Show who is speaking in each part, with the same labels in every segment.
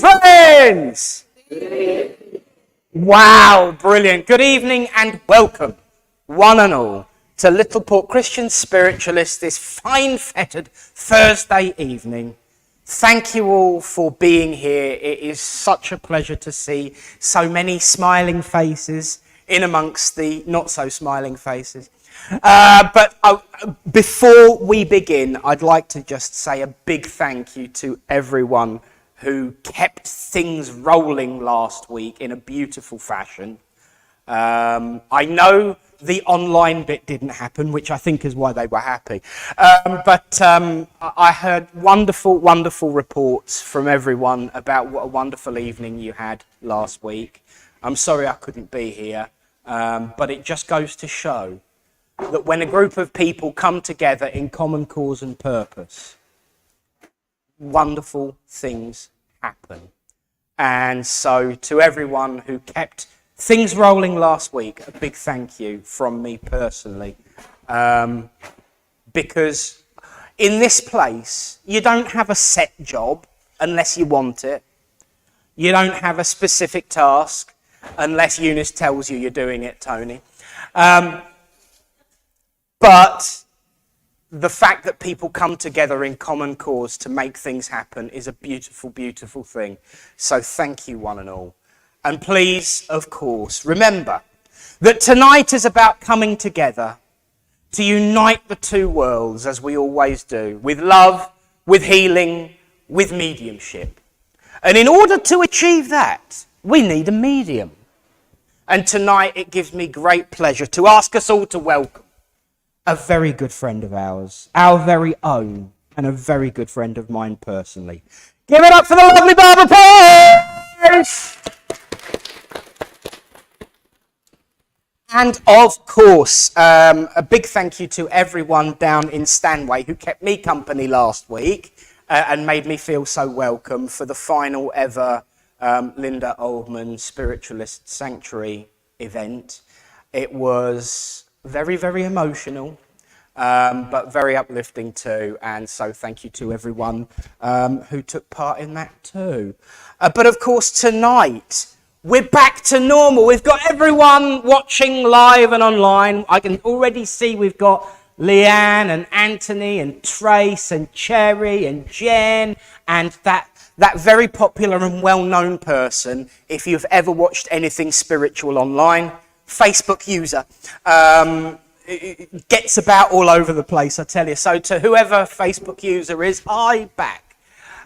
Speaker 1: friends! Wow, brilliant. Good evening and welcome, one and all, to Littleport Christian Spiritualists this fine-fettered Thursday evening. Thank you all for being here. It is such a pleasure to see so many smiling faces in amongst the not-so-smiling faces. But before we begin, I'd like to just say a big thank you to everyone who kept things rolling last week in a beautiful fashion. I know the online bit didn't happen, which I think is why they were happy. But I heard wonderful, wonderful reports from everyone about what a wonderful evening you had last week. I'm sorry I couldn't be here, but it just goes to show that when a group of people come together in common cause and purpose, wonderful things happen. And so to everyone who kept things rolling last week, a big thank you from me personally. Because in this place, you don't have a set job unless you want it. You don't have a specific task unless Eunice tells you you're doing it, Tony. But the fact that people come together in common cause to make things happen is a beautiful, beautiful thing. So thank you, one and all. And please, of course, remember that tonight is about coming together to unite the two worlds, as we always do, with love, with healing, with mediumship. And in order to achieve that, we need a medium. And tonight it gives me great pleasure to ask us all to welcome a very good friend of ours, our very own, and a very good friend of mine personally. Give it up for the lovely Barbara Price! And of course, a big thank you to everyone down in Stanway who kept me company last week and made me feel so welcome for the final ever Linda Oldman Spiritualist Sanctuary event. It was very, very emotional, but very uplifting too. And so thank you to everyone who took part in that too. But of course, tonight, we're back to normal. We've got everyone watching live and online. I can already see we've got Leanne and Anthony and Trace and Cherry and Jen and that very popular and well-known person, if you've ever watched anything spiritual online, Facebook user. It gets about all over the place, I tell you. So to whoever Facebook user is, hi back.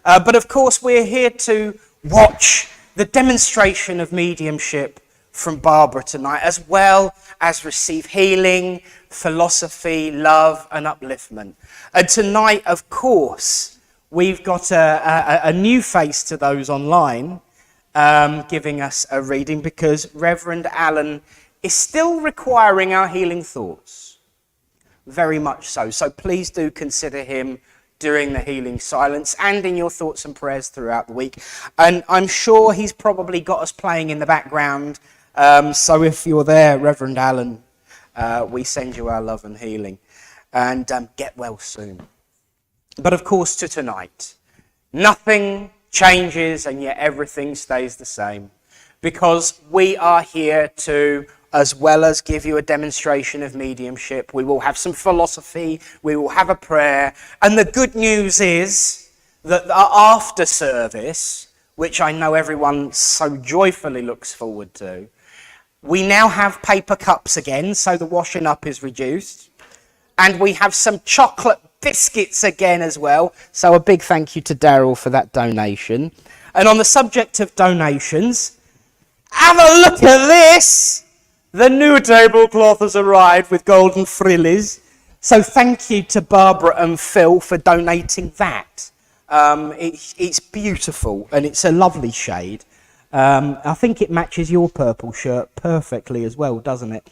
Speaker 1: But of course, we're here to watch the demonstration of mediumship from Barbara tonight, as well as receive healing, philosophy, love, and upliftment. And tonight, of course, we've got a new face to those online, giving us a reading, because Reverend Alan is still requiring our healing thoughts. Very much so. So please do consider him during the healing silence and in your thoughts and prayers throughout the week. And I'm sure he's probably got us playing in the background. So if you're there, Reverend Alan, we send you our love and healing. And get well soon. But of course, to tonight, nothing changes and yet everything stays the same. Because we are here to, as well as give you a demonstration of mediumship, we will have some philosophy, we will have a prayer. And the good news is that after service, which I know everyone so joyfully looks forward to, we now have paper cups again, so the washing up is reduced. And we have some chocolate biscuits again as well. So a big thank you to Daryl for that donation. And on the subject of donations, have a look at this! The new tablecloth has arrived with golden frillies. So thank you to Barbara and Phil for donating that. It's beautiful and it's a lovely shade. I think it matches your purple shirt perfectly as well, doesn't it?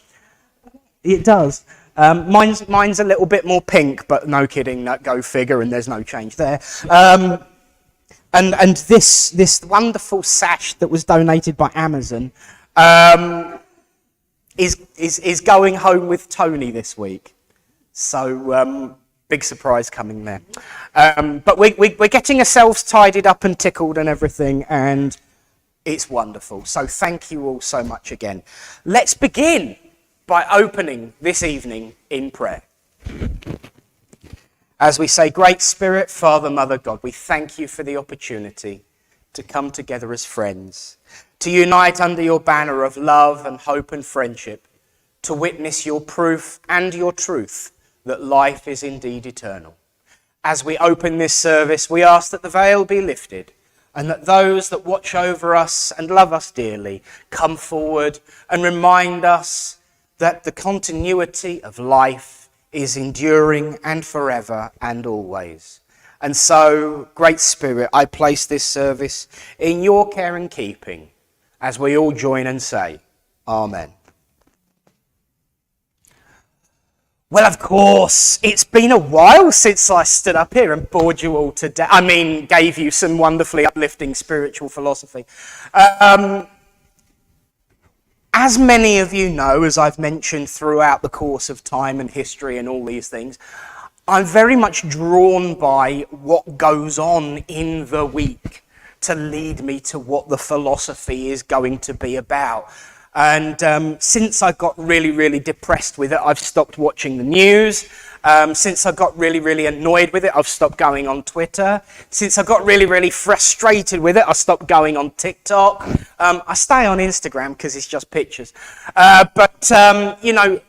Speaker 1: It does. Mine's a little bit more pink, but no kidding, go figure, and there's no change there. And this wonderful sash that was donated by Amazon is going home with Tony this week. So Big surprise coming there. But we're getting ourselves tidied up and tickled and everything, and it's wonderful. So thank you all so much again. Let's begin by opening this evening in prayer. As we say, Great Spirit, Father, Mother, God, we thank you for the opportunity to come together as friends, to unite under your banner of love and hope and friendship, to witness your proof and your truth that life is indeed eternal. As we open this service, we ask that the veil be lifted and that those that watch over us and love us dearly come forward and remind us that the continuity of life is enduring and forever and always. And so, Great Spirit, I place this service in your care and keeping as we all join and say, Amen. Well, of course, it's been a while since I stood up here and bored you all to death. I mean, gave you some wonderfully uplifting spiritual philosophy. As many of you know, as I've mentioned throughout the course of time and history and all these things, I'm very much drawn by what goes on in the week to lead me to what the philosophy is going to be about. And since I got really, really depressed with it, I've stopped watching the news. Since I got really, really annoyed with it, I've stopped going on Twitter. Since I got really, really frustrated with it, I stopped going on TikTok. I stay on Instagram because it's just pictures. You know,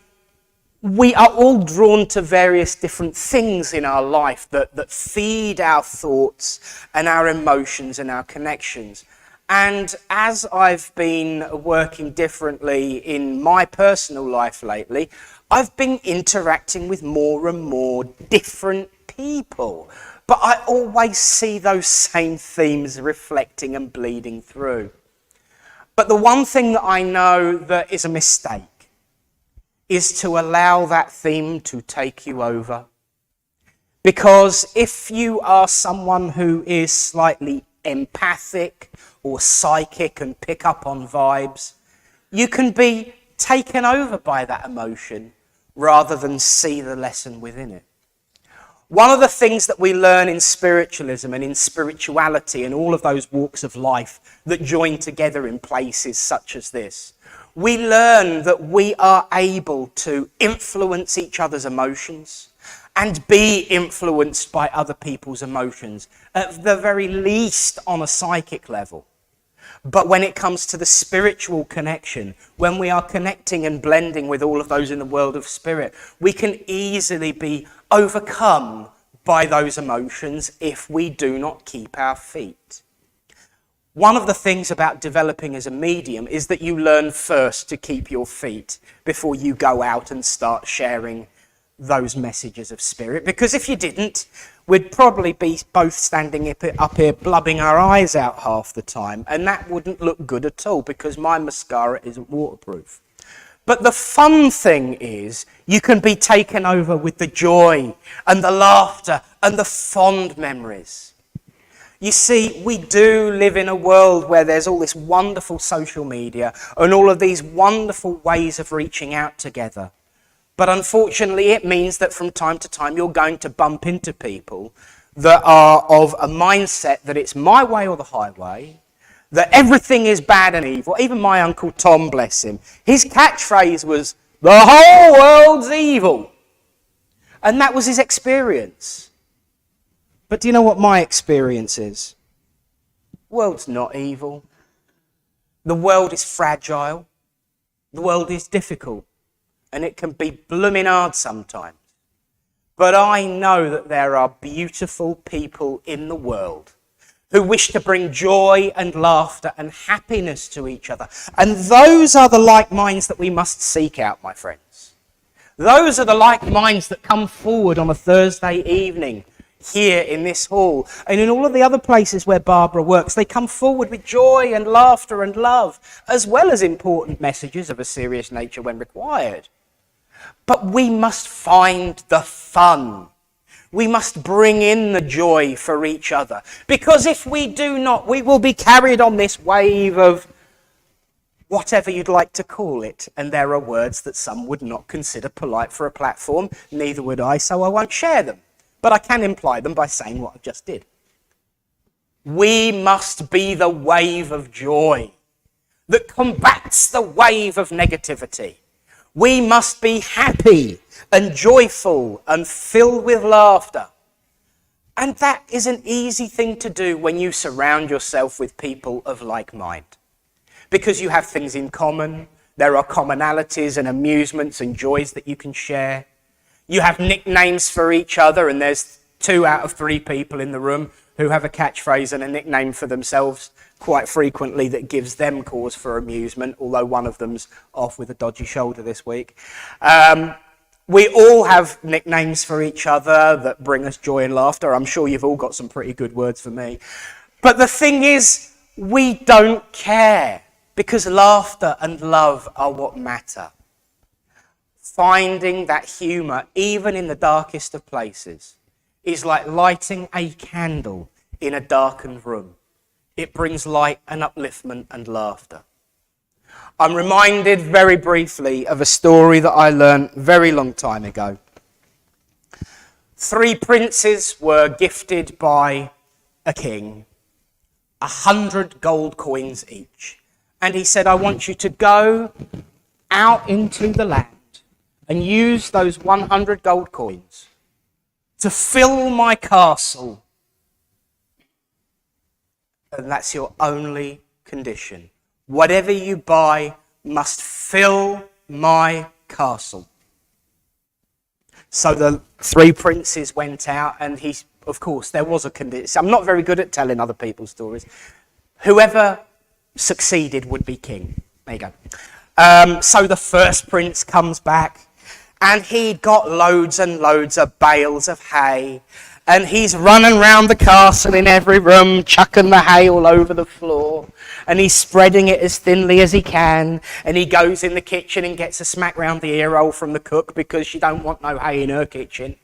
Speaker 1: we are all drawn to various different things in our life that feed our thoughts and our emotions and our connections. And as I've been working differently in my personal life lately, I've been interacting with more and more different people. But I always see those same themes reflecting and bleeding through. But the one thing that I know that is a mistake is to allow that theme to take you over. Because if you are someone who is slightly empathic or psychic and pick up on vibes, you can be taken over by that emotion rather than see the lesson within it. One of the things that we learn in spiritualism and in spirituality and all of those walks of life that join together in places such as this, we learn that we are able to influence each other's emotions and be influenced by other people's emotions, at the very least on a psychic level. But when it comes to the spiritual connection, when we are connecting and blending with all of those in the world of spirit, we can easily be overcome by those emotions if we do not keep our feet. One of the things about developing as a medium is that you learn first to keep your feet before you go out and start sharing those messages of spirit. Because if you didn't, we'd probably be both standing up here blubbing our eyes out half the time, and that wouldn't look good at all because my mascara isn't waterproof. But the fun thing is you can be taken over with the joy and the laughter and the fond memories. You see, we do live in a world where there's all this wonderful social media and all of these wonderful ways of reaching out together. But unfortunately, it means that from time to time, you're going to bump into people that are of a mindset that it's my way or the highway, that everything is bad and evil. Even my Uncle Tom, bless him, his catchphrase was, "The whole world's evil." And that was his experience. But do you know what my experience is? The world's not evil. The world is fragile. The world is difficult. And it can be blooming hard sometimes. But I know that there are beautiful people in the world who wish to bring joy and laughter and happiness to each other. And those are the like minds that we must seek out, my friends. Those are the like minds that come forward on a Thursday evening here in this hall. And in all of the other places where Barbara works, they come forward with joy and laughter and love, as well as important messages of a serious nature when required. But we must find the fun. We must bring in the joy for each other. Because if we do not, we will be carried on this wave of whatever you'd like to call it. And there are words that some would not consider polite for a platform. Neither would I, so I won't share them. but I can imply them by saying what I just did. We must be the wave of joy that combats the wave of negativity. We must be happy and joyful and filled with laughter. And that is an easy thing to do when you surround yourself with people of like mind. Because you have things in common, there are commonalities and amusements and joys that you can share. You have nicknames for each other, and there's 2 out of 3 people in the room who have a catchphrase and a nickname for themselves quite frequently that gives them cause for amusement, although one of them's off with a dodgy shoulder this week. We all have nicknames for each other that bring us joy and laughter. I'm sure you've all got some pretty good words for me. But the thing is, we don't care, because laughter and love are what matter. Finding that humour, even in the darkest of places, is like lighting a candle in a darkened room. It brings light and upliftment and laughter. I'm reminded very briefly of a story that I learned very long time ago. 3 princes were gifted by a king 100 gold coins each. And he said, I want you to go out into the land and use those 100 gold coins to fill my castle. And that's your only condition. Whatever you buy must fill my castle. So the 3 princes went out, and of course, there was a condition. I'm not very good at telling other people's stories. Whoever succeeded would be king. There you go. So the first prince comes back, and he'd got loads and loads of bales of hay, and he's running round the castle in every room, chucking the hay all over the floor, and he's spreading it as thinly as he can, and he goes in the kitchen and gets a smack round the ear hole from the cook because she don't want no hay in her kitchen.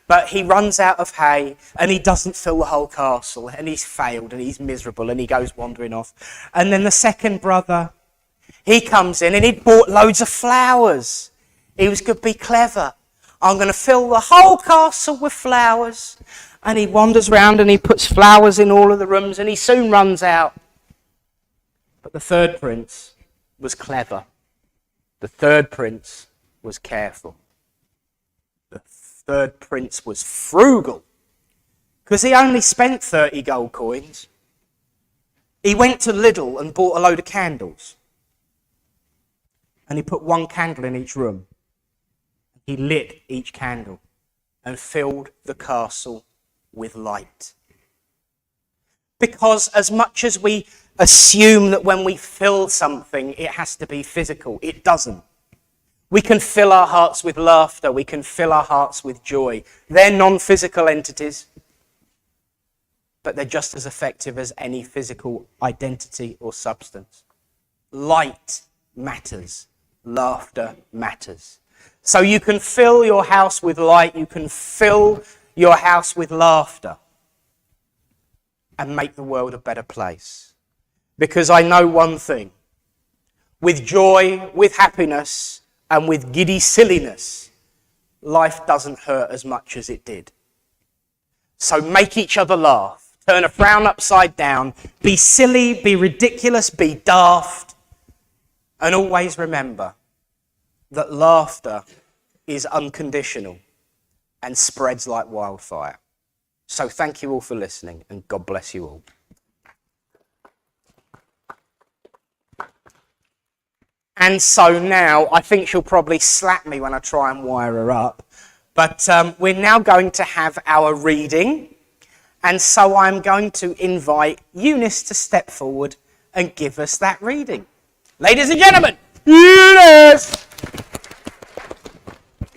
Speaker 1: But he runs out of hay, and he doesn't fill the whole castle, and he's failed, and he's miserable, and he goes wandering off. And then the second brother, he comes in, and he'd bought loads of flowers. He was going to be clever. I'm going to fill the whole castle with flowers. And he wanders round and he puts flowers in all of the rooms, and he soon runs out. But the third prince was clever. The third prince was careful. The third prince was frugal, because he only spent 30 gold coins. He went to Lidl and bought a load of candles. And he put 1 candle in each room. He lit each candle and filled the castle with light. Because as much as we assume that when we fill something, it has to be physical, it doesn't. We can fill our hearts with laughter. We can fill our hearts with joy. They're non-physical entities, but they're just as effective as any physical identity or substance. Light matters. Laughter matters. So you can fill your house with light, you can fill your house with laughter, and make the world a better place. Because I know one thing: with joy, with happiness, and with giddy silliness, life doesn't hurt as much as it did. So make each other laugh, turn a frown upside down, be silly, be ridiculous, be daft, and always remember that laughter is unconditional and spreads like wildfire. So thank you all for listening, and God bless you all. And so now, I think she'll probably slap me when I try and wire her up, but we're now going to have our reading, and so I'm going to invite Eunice to step forward and give us that reading. Ladies and gentlemen, Eunice!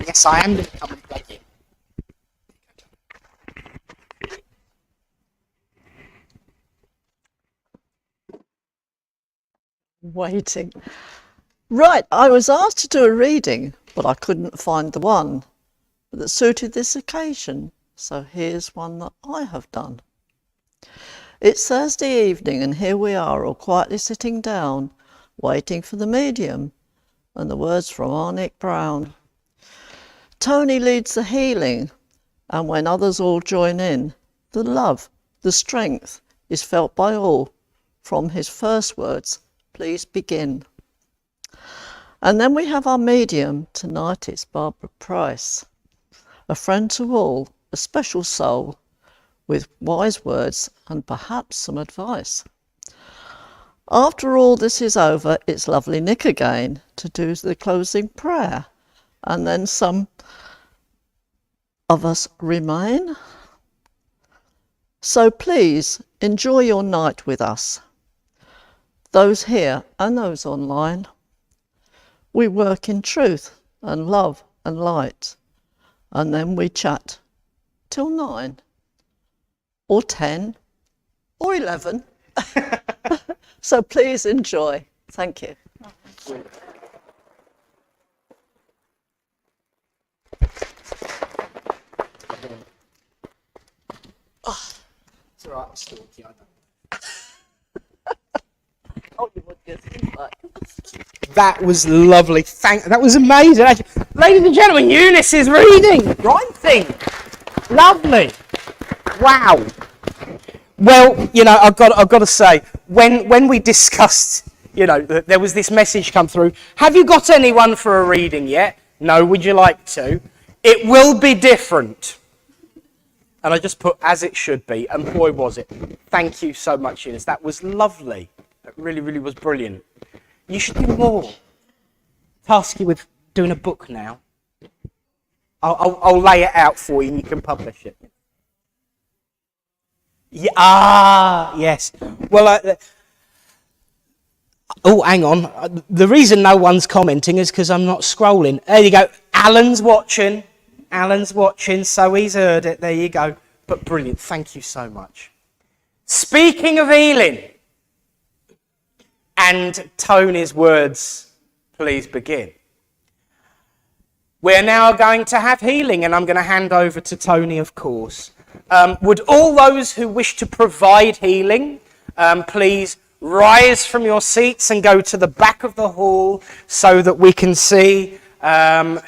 Speaker 1: Yes, I am going to come and play you.
Speaker 2: Waiting. Right, I was asked to do a reading, but I couldn't find the one that suited this occasion. So here's one that I have done. It's Thursday evening, and here we are, all quietly sitting down, waiting for the medium, and the words from R. Nick Brown. Tony leads the healing, And when others all join in, the love, the strength is felt by all. From his first words, please begin. And then we have our medium. Tonight it's Barbara Price, a friend to all, a special soul, with wise words and perhaps some advice. After all this is over, it's lovely Nick again to do the closing prayer, and then some of us remain. So please enjoy your night with us, those here and those online. We work in truth and love and light, and then we chat till 9 or 10 or 11. So please enjoy. Thank you.
Speaker 1: It's all right, I'll stalk you, I don't.
Speaker 2: Oh, you would get feedback.
Speaker 1: That was lovely. That was amazing. Actually, ladies and gentlemen, Eunice is reading, writing. Lovely. Wow. Well, you know, I've got to say, when we discussed, you know, there was this message come through. Have you got anyone for a reading yet? No. Would you like to? It will be different. And I just put as it should be, and boy was it. Thank you so much, Eunice. That was lovely. It really, really was brilliant. You should do more. Task you with doing a book now. I'll lay it out for you and you can publish it. Yeah, yes. Well, oh, hang on. The reason no one's commenting is because I'm not scrolling. There you go. Alan's watching. Alan's watching, so he's heard it. There you go. But brilliant. Thank you so much. Speaking of healing, and Tony's words, please begin. We're now going to have healing, and I'm going to hand over to Tony, of course. Would all those who wish to provide healing, please rise from your seats and go to the back of the hall so that we can see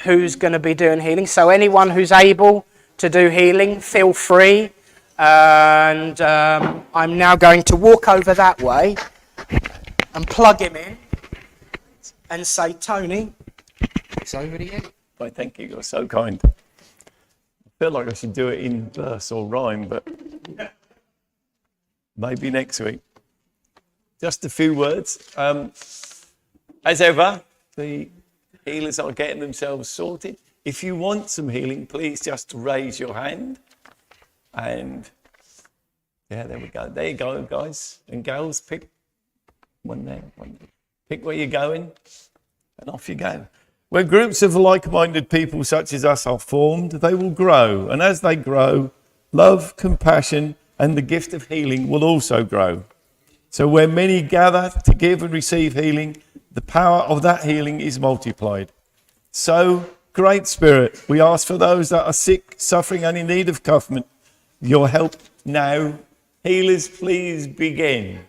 Speaker 1: who's going to be doing healing. So anyone who's able to do healing, feel free. And I'm now going to walk over that way and plug him in and say, Tony, it's over to you.
Speaker 3: Why, thank you. You're so kind. I feel like I should do it in verse or rhyme, but maybe next week. Just a few words. As ever, the healers are getting themselves sorted. If you want some healing, please just raise your hand. And yeah, there we go. There you go, guys and girls. Pick one there, one there. Pick where you're going, and off you go. When groups of like-minded people such as us are formed, they will grow. And as they grow, love, compassion, and the gift of healing will also grow. So where many gather to give and receive healing, the power of that healing is multiplied. So, Great Spirit, we ask for those that are sick, suffering, and in need of comfort, your help now. Healers, please begin.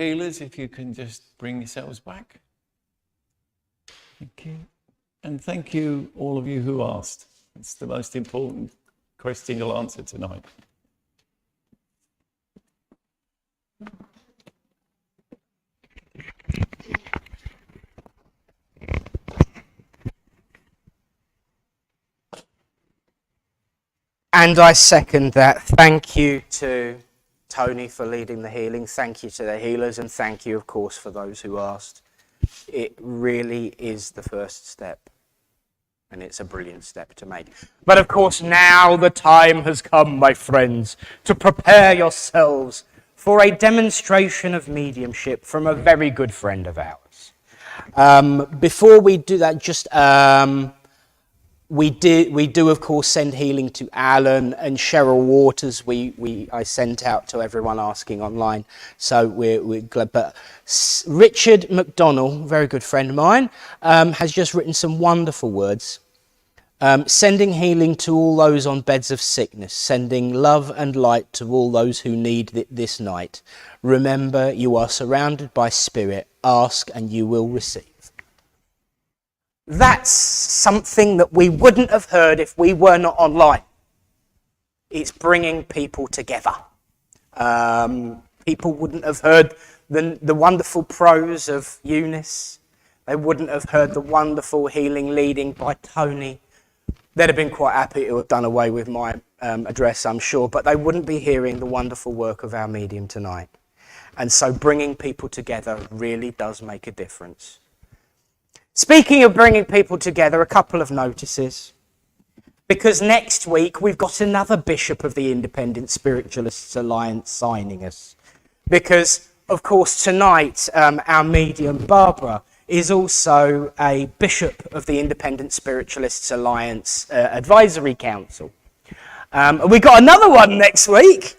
Speaker 3: healers, if you can just bring yourselves back. Thank you. And thank you, all of you who asked. It's the most important question you'll answer tonight.
Speaker 1: And I second that. Thank you to Tony for leading the healing. Thank you to the healers, and thank you, of course, for those who asked. It really is the first step, and it's a brilliant step to make. But of course, now the time has come, my friends, to prepare yourselves for a demonstration of mediumship from a very good friend of ours. Before we do that, just we do of course send healing to Alan and Cheryl Waters. I sent out to everyone asking online, so we're glad. But Richard McDonnell, very good friend of mine, has just written some wonderful words. Sending healing to all those on beds of sickness, sending love and light to all those who need it this night. Remember, you are surrounded by spirit. Ask and you will receive. That's something that we wouldn't have heard if we were not online. It's bringing people together. People wouldn't have heard the wonderful prose of Eunice. They wouldn't have heard the wonderful healing leading by Tony. They'd have been quite happy to have done away with my address, I'm sure, but they wouldn't be hearing the wonderful work of our medium tonight. And so bringing people together really does make a difference. Speaking of bringing people together, a couple of notices. Because next week we've got another Bishop of the Independent Spiritualists Alliance signing us. Because, of course, tonight our medium, Barbara, is also a Bishop of the Independent Spiritualists Alliance Advisory Council. We've got another one next week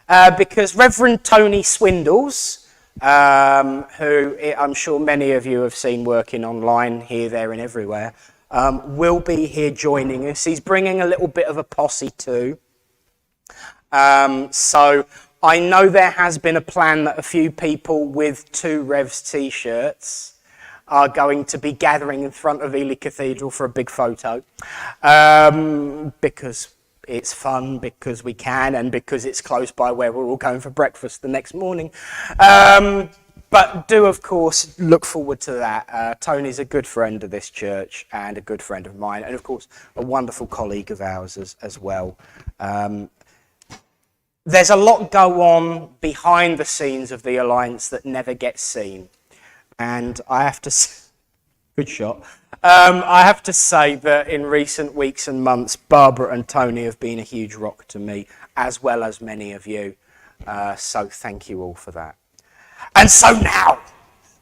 Speaker 1: because Reverend Tony Swindles, who I'm sure many of you have seen working online here, there and everywhere, will be here joining us. He's bringing a little bit of a posse too. So I know there has been a plan that a few people with 2 Revs t-shirts are going to be gathering in front of Ely Cathedral for a big photo, because it's fun, because we can, and because it's close by where we're all going for breakfast the next morning. But do, of course, look forward to that. Tony's a good friend of this church and a good friend of mine, and of course, a wonderful colleague of ours as well. There's a lot go on behind the scenes of the Alliance that never gets seen. And I have to, good shot. I have to say that in recent weeks and months, Barbara and Tony have been a huge rock to me, as well as many of you. So thank you all for that. And so now,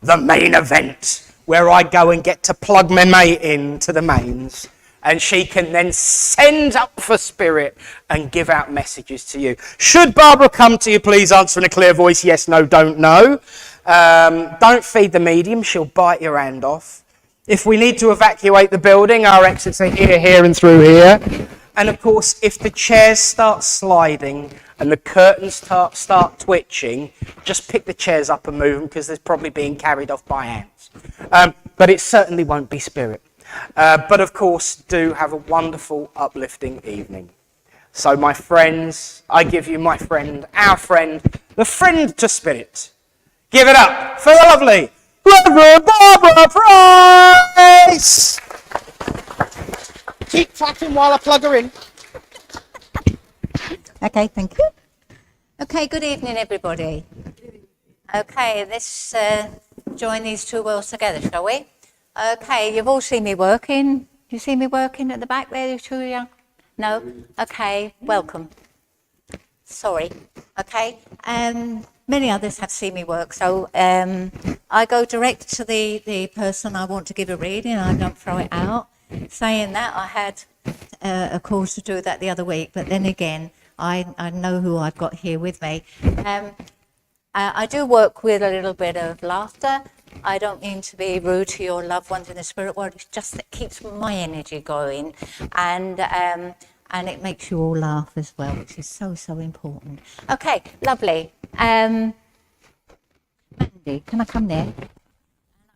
Speaker 1: the main event, where I go and get to plug my mate into the mains, and she can then send up for spirit and give out messages to you. Should Barbara come to you, please answer in a clear voice, yes, no, don't know. Don't feed the medium, she'll bite your hand off. If we need to evacuate the building, our exits are here, here and through here. And of course, if the chairs start sliding and the curtains start twitching, just pick the chairs up and move them, because they're probably being carried off by hands. But it certainly won't be spirit. But of course, do have a wonderful, uplifting evening. So my friends, I give you my friend, our friend, the friend to spirit. Give it up for the lovely Rev Barbara Price! Keep clapping while I plug her in.
Speaker 4: Okay, thank you. Okay, good evening, everybody. Okay, let's join these two worlds together, shall we? Okay, you've all seen me working. Do you see me working at the back there, you two young? No? Okay, welcome. Sorry. Okay, many others have seen me work, so I go direct to the person I want to give a reading, I don't throw it out. Saying that, I had a course to do that the other week, but then again, I know who I've got here with me. I do work with a little bit of laughter. I don't mean to be rude to your loved ones in the spirit world, it's just that keeps my energy going, and it makes you all laugh as well, which is so, so important. Okay, lovely. Andy, can I come there?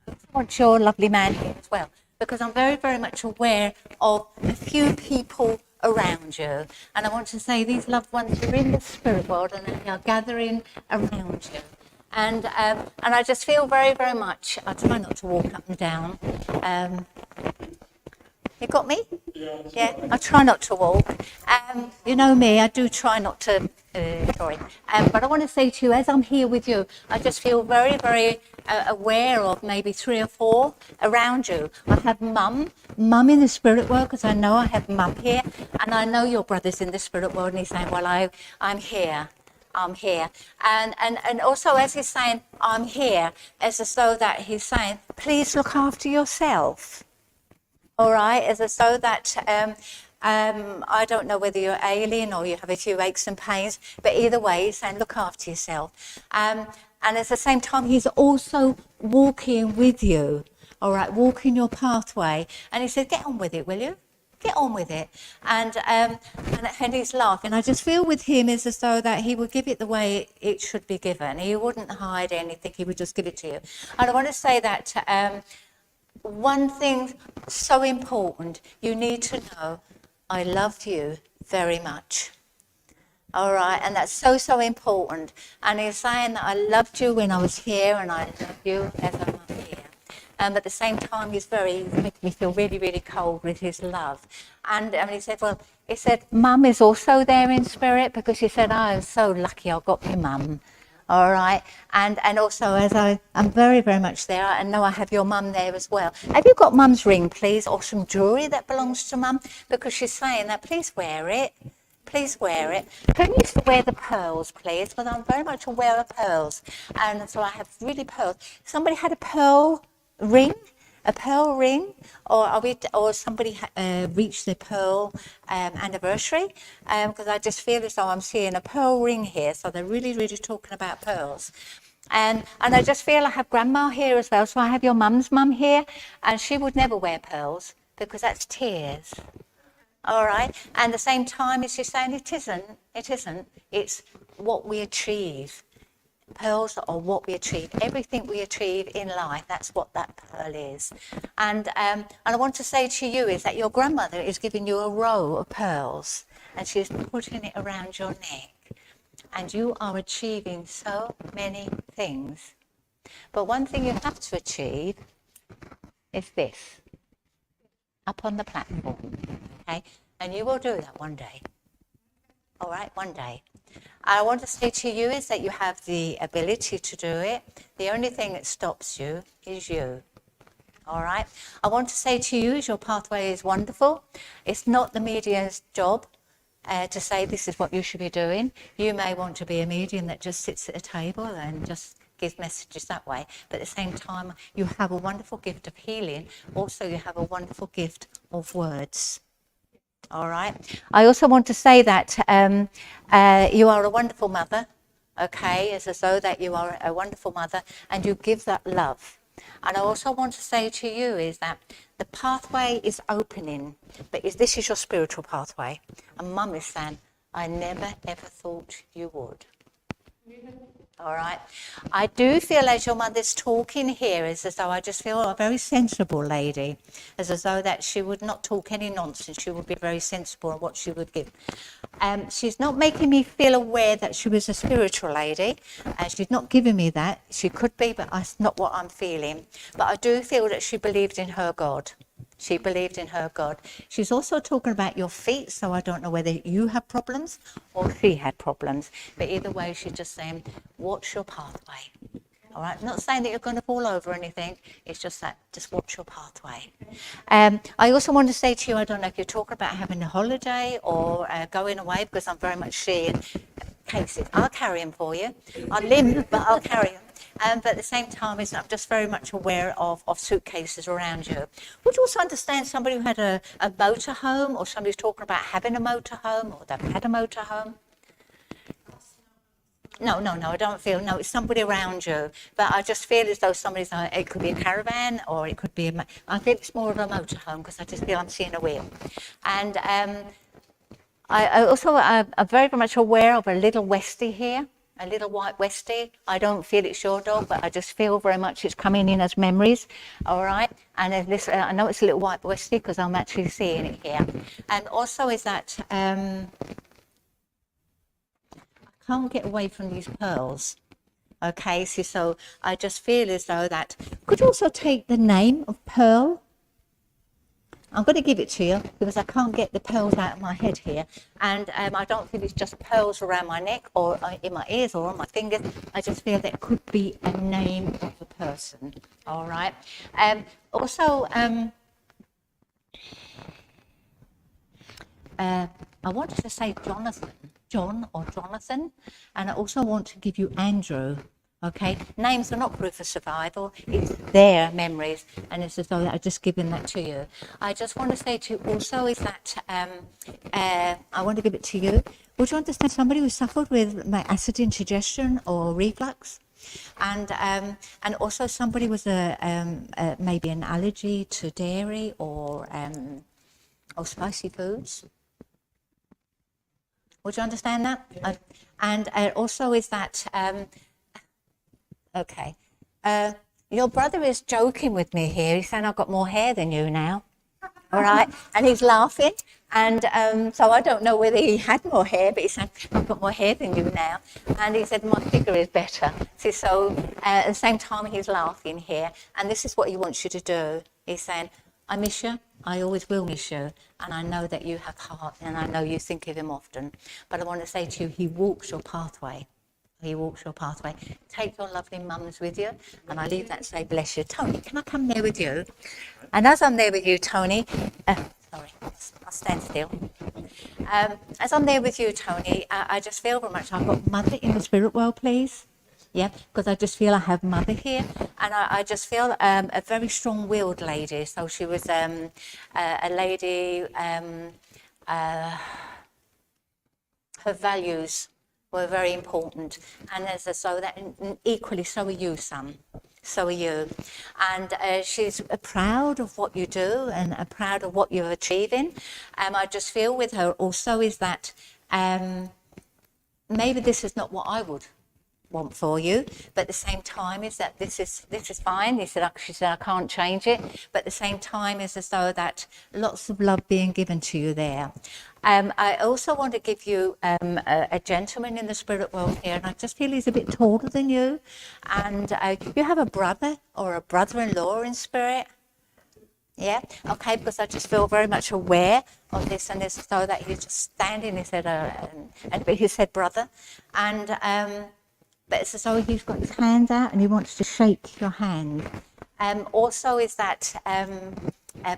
Speaker 4: I also want your lovely man here as well, because I'm very, very much aware of a few people around you. And I want to say these loved ones are in the spirit world and they are gathering around you. And I just feel very, very much, I try not to walk up and down. You got me? Yeah, I try not to walk. You know me, I do try not to, sorry. But I want to say to you, as I'm here with you, I just feel very, very aware of maybe 3 or 4 around you. I have mum in the spirit world, because I know I have mum here, and I know your brother's in the spirit world, and he's saying, well, I'm here. I'm here. And also as he's saying, I'm here, as though that he's saying, please look after yourself. All right, as though that, I don't know whether you're ailing or you have a few aches and pains, but either way, he's saying, look after yourself. And at the same time, he's also walking with you, all right, walking your pathway. And he said, get on with it, will you? Get on with it. And he's laughing. I just feel with him is as though that he would give it the way it should be given. He wouldn't hide anything. He would just give it to you. And I want to say that one thing so important, you need to know, I love you very much. All right, and that's so, so important. And he's saying that I loved you when I was here and I love you as I'm up here. But at the same time, he's making me feel really, really cold with his love. And he said, well, he said, Mum is also there in spirit, because he said, I'm so lucky I got my mum. All right. And also, as I'm very, very much there, I know I have your mum there as well. Have you got mum's ring, please, or some jewellery that belongs to mum? Because she's saying that, please wear it. Please wear it. Can you wear the pearls, please? Because I'm very much aware of pearls. And so I have really pearls. Somebody had a pearl ring, or somebody reached their pearl anniversary, because I just feel as though I'm seeing a pearl ring here, so they're really, really talking about pearls. And I just feel I have grandma here as well, so I have your mum's mum here, and she would never wear pearls, because that's tears. All right, and at the same time as you're saying it isn't, it's what we achieve. Pearls are what we achieve. Everything we achieve in life, that's what that pearl is. And I want to say to you is that your grandmother is giving you a row of pearls and she's putting it around your neck. And you are achieving so many things. But one thing you have to achieve is this, up on the platform, okay? And you will do that one day. All right, one day. I want to say to you is that you have the ability to do it. The only thing that stops you is you. All right. I want to say to you is your pathway is wonderful. It's not the media's job to say this is what you should be doing. You may want to be a medium that just sits at a table and just gives messages that way. But at the same time, you have a wonderful gift of healing. Also, you have a wonderful gift of words. All right. I also want to say that you are a wonderful mother, okay, as though that you are a wonderful mother and you give that love. And I also want to say to you is that the pathway is opening, but this is your spiritual pathway. And Mum is saying, I never ever thought you would. All right. I do feel as your mother's talking here is as though I just feel a very sensible lady, as though that she would not talk any nonsense. She would be very sensible in what she would give. She's not making me feel aware that she was a spiritual lady. She's not giving me that. She could be, but that's not what I'm feeling. But I do feel that she believed in her God. She believed in her God. She's also talking about your feet, so I don't know whether you have problems or she had problems. But either way, she's just saying, watch your pathway. All right, not saying that you're going to fall over or anything. It's just that, just watch your pathway. I also want to say to you, I don't know if you're talking about having a holiday or going away, because I'm very much seeing cases. I'll carry them for you. I'll limp, but I'll carry them. But at the same time, I'm just very much aware of suitcases around you. Would you also understand somebody who had a motorhome, or somebody's talking about having a motorhome, or they've had a motorhome? No, I don't feel, no, it's somebody around you. But I just feel as though somebody's, it could be a caravan, or it could be, I feel it's more of a motorhome, because I just feel I'm seeing a wheel. And I also, I'm very much aware of a little Westie here. a little white Westie. I don't feel it's your dog, but I just feel very much it's coming in as memories. All right. And then this, I know it's a little white Westie because I'm actually seeing it here. And also is that I can't get away from these pearls. Okay, so I just feel as though that could you also take the name of Pearl. I'm going to give it to you because I can't get the pearls out of my head here, and I don't think it's just pearls around my neck or in my ears or on my fingers. I just feel that it could be a name of a person. All right. Also, I wanted to say John or Jonathan, and I also want to give you Andrew. Okay, names are not proof of survival, it's their memories, and it's as though I've just given that to you. I just want to say to you also is that I want to give it to you. Would you understand somebody who suffered with acid indigestion or reflux? And also somebody with maybe an allergy to dairy or spicy foods. Would you understand that? Yeah. And also is that, okay, your brother is joking with me here. He's saying I've got more hair than you now. All right, and he's laughing. And so I don't know whether he had more hair, but he said, I've got more hair than you now. And he said, my figure is better. See, so at the same time, he's laughing here. And this is what he wants you to do. He's saying, I miss you. I always will miss you. And I know that you have heart, and I know you think of him often. But I want to say to you, he walks your pathway. He walks your pathway. Take your lovely mums with you. And I leave that to say, bless you. Tony, can I come there with you? And as I'm there with you, Tony, sorry, I'll stand still. As I'm there with you, Tony, I just feel very much I've got mother in the spirit world, please. Yeah, because I just feel I have mother here. And I just feel a very strong-willed lady. So she was a lady, her values were very important, and so that equally so are you, son. So are you. And she's proud of what you do and proud of what you're achieving. I just feel with her also is that maybe this is not what I would want for you, but at the same time is that this is fine. She said I can't change it, but at the same time is as though that lots of love being given to you there. I also want to give you a gentleman in the spirit world here, and I just feel he's a bit taller than you, and you have a brother or a brother-in-law in spirit. Yeah, okay, because I just feel very much aware of this, and this, so that he's just standing. He said, but he said brother, and but it's as though he's got his hand out and he wants to shake your hand. Also is that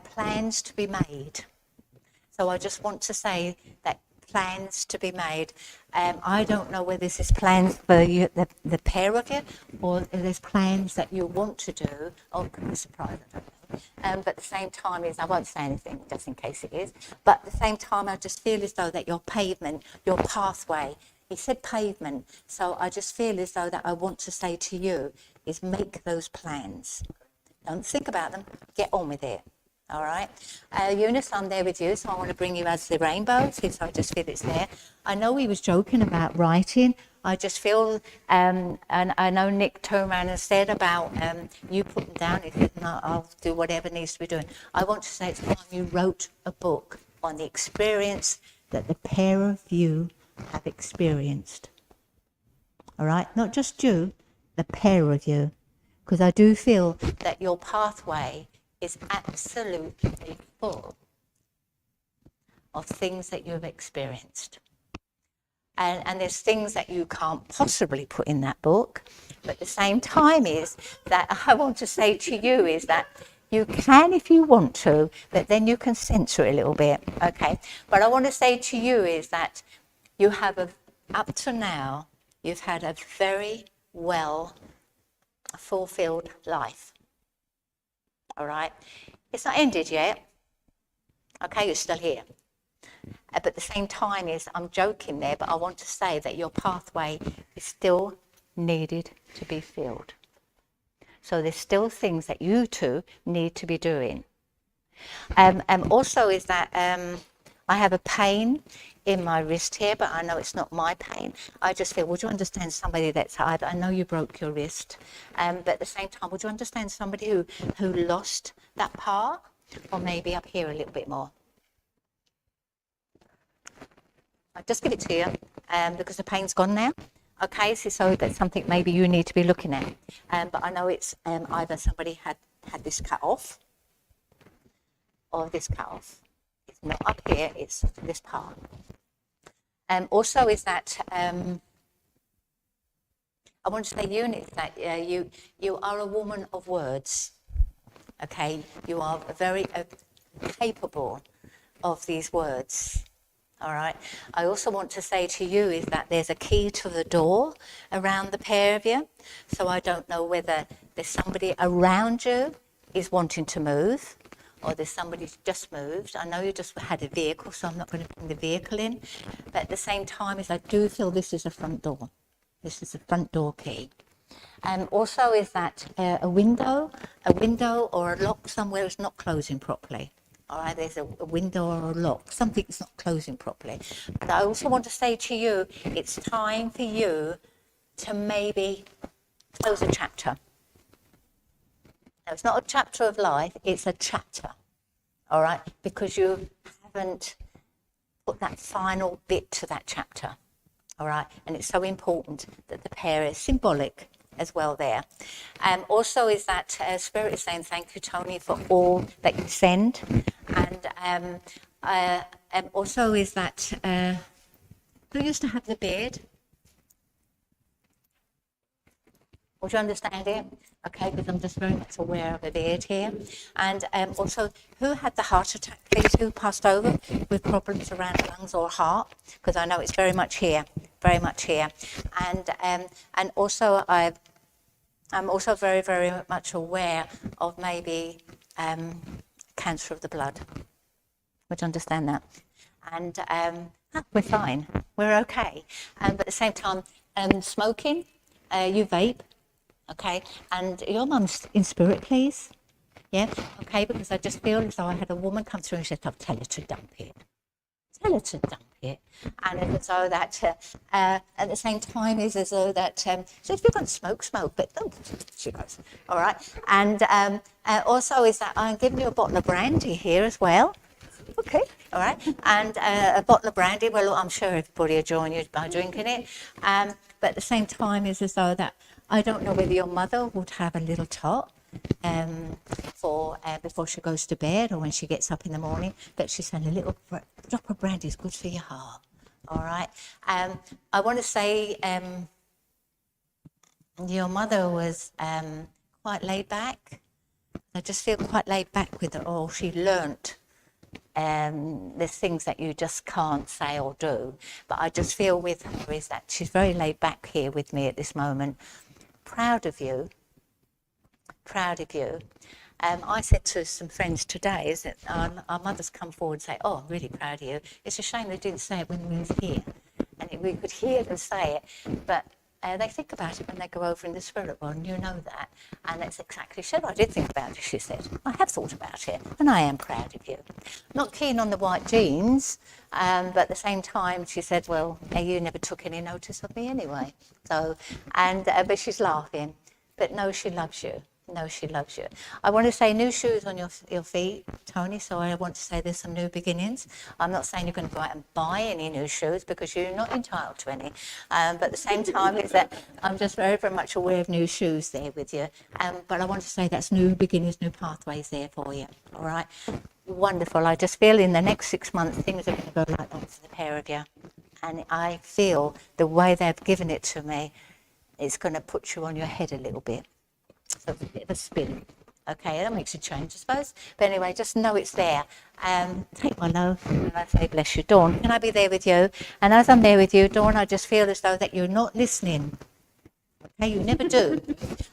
Speaker 4: plans to be made. So I just want to say that plans to be made. I don't know whether this is plans for you, the pair of you, or if there's plans that you want to do. Oh, it could be a surprise, I don't know. But at the same time I won't say anything just in case it is. But at the same time, I just feel as though that your pavement, your pathway, he said pavement, so I just feel as though that I want to say to you is make those plans. Don't think about them, get on with it. All right, Eunice, I'm there with you, so I want to bring you as the rainbow, so I just feel it's there. I know he was joking about writing. I just feel, and I know Nick turned around and said about you put them down. He said, no, I'll do whatever needs to be done. I want to say it's time you wrote a book on the experience that the pair of you have experienced. All right, not just you, the pair of you, because I do feel that your pathway is absolutely full of things that you have experienced. And there's things that you can't possibly put in that book, but at the same time is that I want to say to you is that you can if you want to, but then you can censor it a little bit, okay? But I want to say to you is that you have, up to now, you've had a very well fulfilled life. All right? It's not ended yet. Okay, you're still here. But at the same time I'm joking there, but I want to say that your pathway is still needed to be filled. So there's still things that you two need to be doing. Also is that I have a pain in my wrist here, but I know it's not my pain. I just feel, would you understand somebody that's either, I know you broke your wrist, but at the same time, would you understand somebody who lost that part? Or maybe up here a little bit more. I'll just give it to you because the pain's gone now. Okay, so that's something maybe you need to be looking at. But I know it's either somebody had this cut off or this cut off. It's not up here, it's this part. Also is that, I want to say units that you are a woman of words. Okay, you are very capable of these words. All right. I also want to say to you is that there's a key to the door around the pair of you. So I don't know whether there's somebody around you is wanting to move, or there's somebody who's just moved. I know you just had a vehicle, so I'm not going to bring the vehicle in. But at the same time, is I do feel this is a front door. This is a front door key. Also is that a window or a lock somewhere is not closing properly. All right, there's a window or a lock, something's not closing properly. But I also want to say to you, it's time for you to maybe close a chapter. Now, it's not a chapter of life, it's a chapter, all right, because you haven't put that final bit to that chapter, all right, and it's so important that the pair is symbolic as well there. Also is that Spirit is saying thank you, Tony, for all that you send. And also is that, who used to have the beard? Would you understand it? Okay, because I'm just very much aware of a beard here. And also, who had the heart attack, please? Who passed over with problems around lungs or heart? Because I know it's very much here, very much here. And also, I'm also very, very much aware of maybe cancer of the blood. Would you understand that? And we're fine, we're okay. But at the same time, smoking, you vape, okay? And your mum's in spirit, please. Yeah, okay, because I just feel as though I had a woman come through and she said, "I'll tell her to dump it. Tell her to dump it." And it's as though that, at the same time, is as though that, so if you're going to smoke, but oh, she goes, all right. And also is that I'm giving you a bottle of brandy here as well. Okay, all right. And a bottle of brandy, well, I'm sure everybody will join you by drinking it. But at the same time, is as though that, I don't know whether your mother would have a little tot for before she goes to bed or when she gets up in the morning, but she said a little drop of brandy is good for your heart. All right. I want to say your mother was quite laid back. I just feel quite laid back with it all. She learnt there's things that you just can't say or do, but I just feel with her is that she's very laid back here with me at this moment. Proud of you. Proud of you. I said to some friends today is that our mothers come forward and say, "Oh, I'm really proud of you." It's a shame they didn't say it when we was here, and we could hear them say it, but they think about it when they go over in the spirit world, and you know that. And that's exactly, she said, "I did think about it," she said. "I have thought about it, and I am proud of you." Not keen on the white jeans, but at the same time, she said, "Well, you never took any notice of me anyway." So, but she's laughing. But no, she loves you. No, she loves you. I want to say new shoes on your feet, Tony, so I want to say there's some new beginnings. I'm not saying you're going to go out and buy any new shoes because you're not entitled to any. But at the same time is that I'm just very, very much aware of new shoes there with you. But I want to say that's new beginnings, new pathways there for you. All right? Wonderful. I just feel in the next 6 months things are going to go like that for the pair of you. And I feel the way they've given it to me is going to put you on your head a little bit. So it's a bit of a spin. Okay, that makes a change, I suppose. But anyway, just know it's there. Take my love, and I say bless you. Dawn, can I be there with you? And as I'm there with you, Dawn, I just feel as though that you're not listening. Okay, you never do.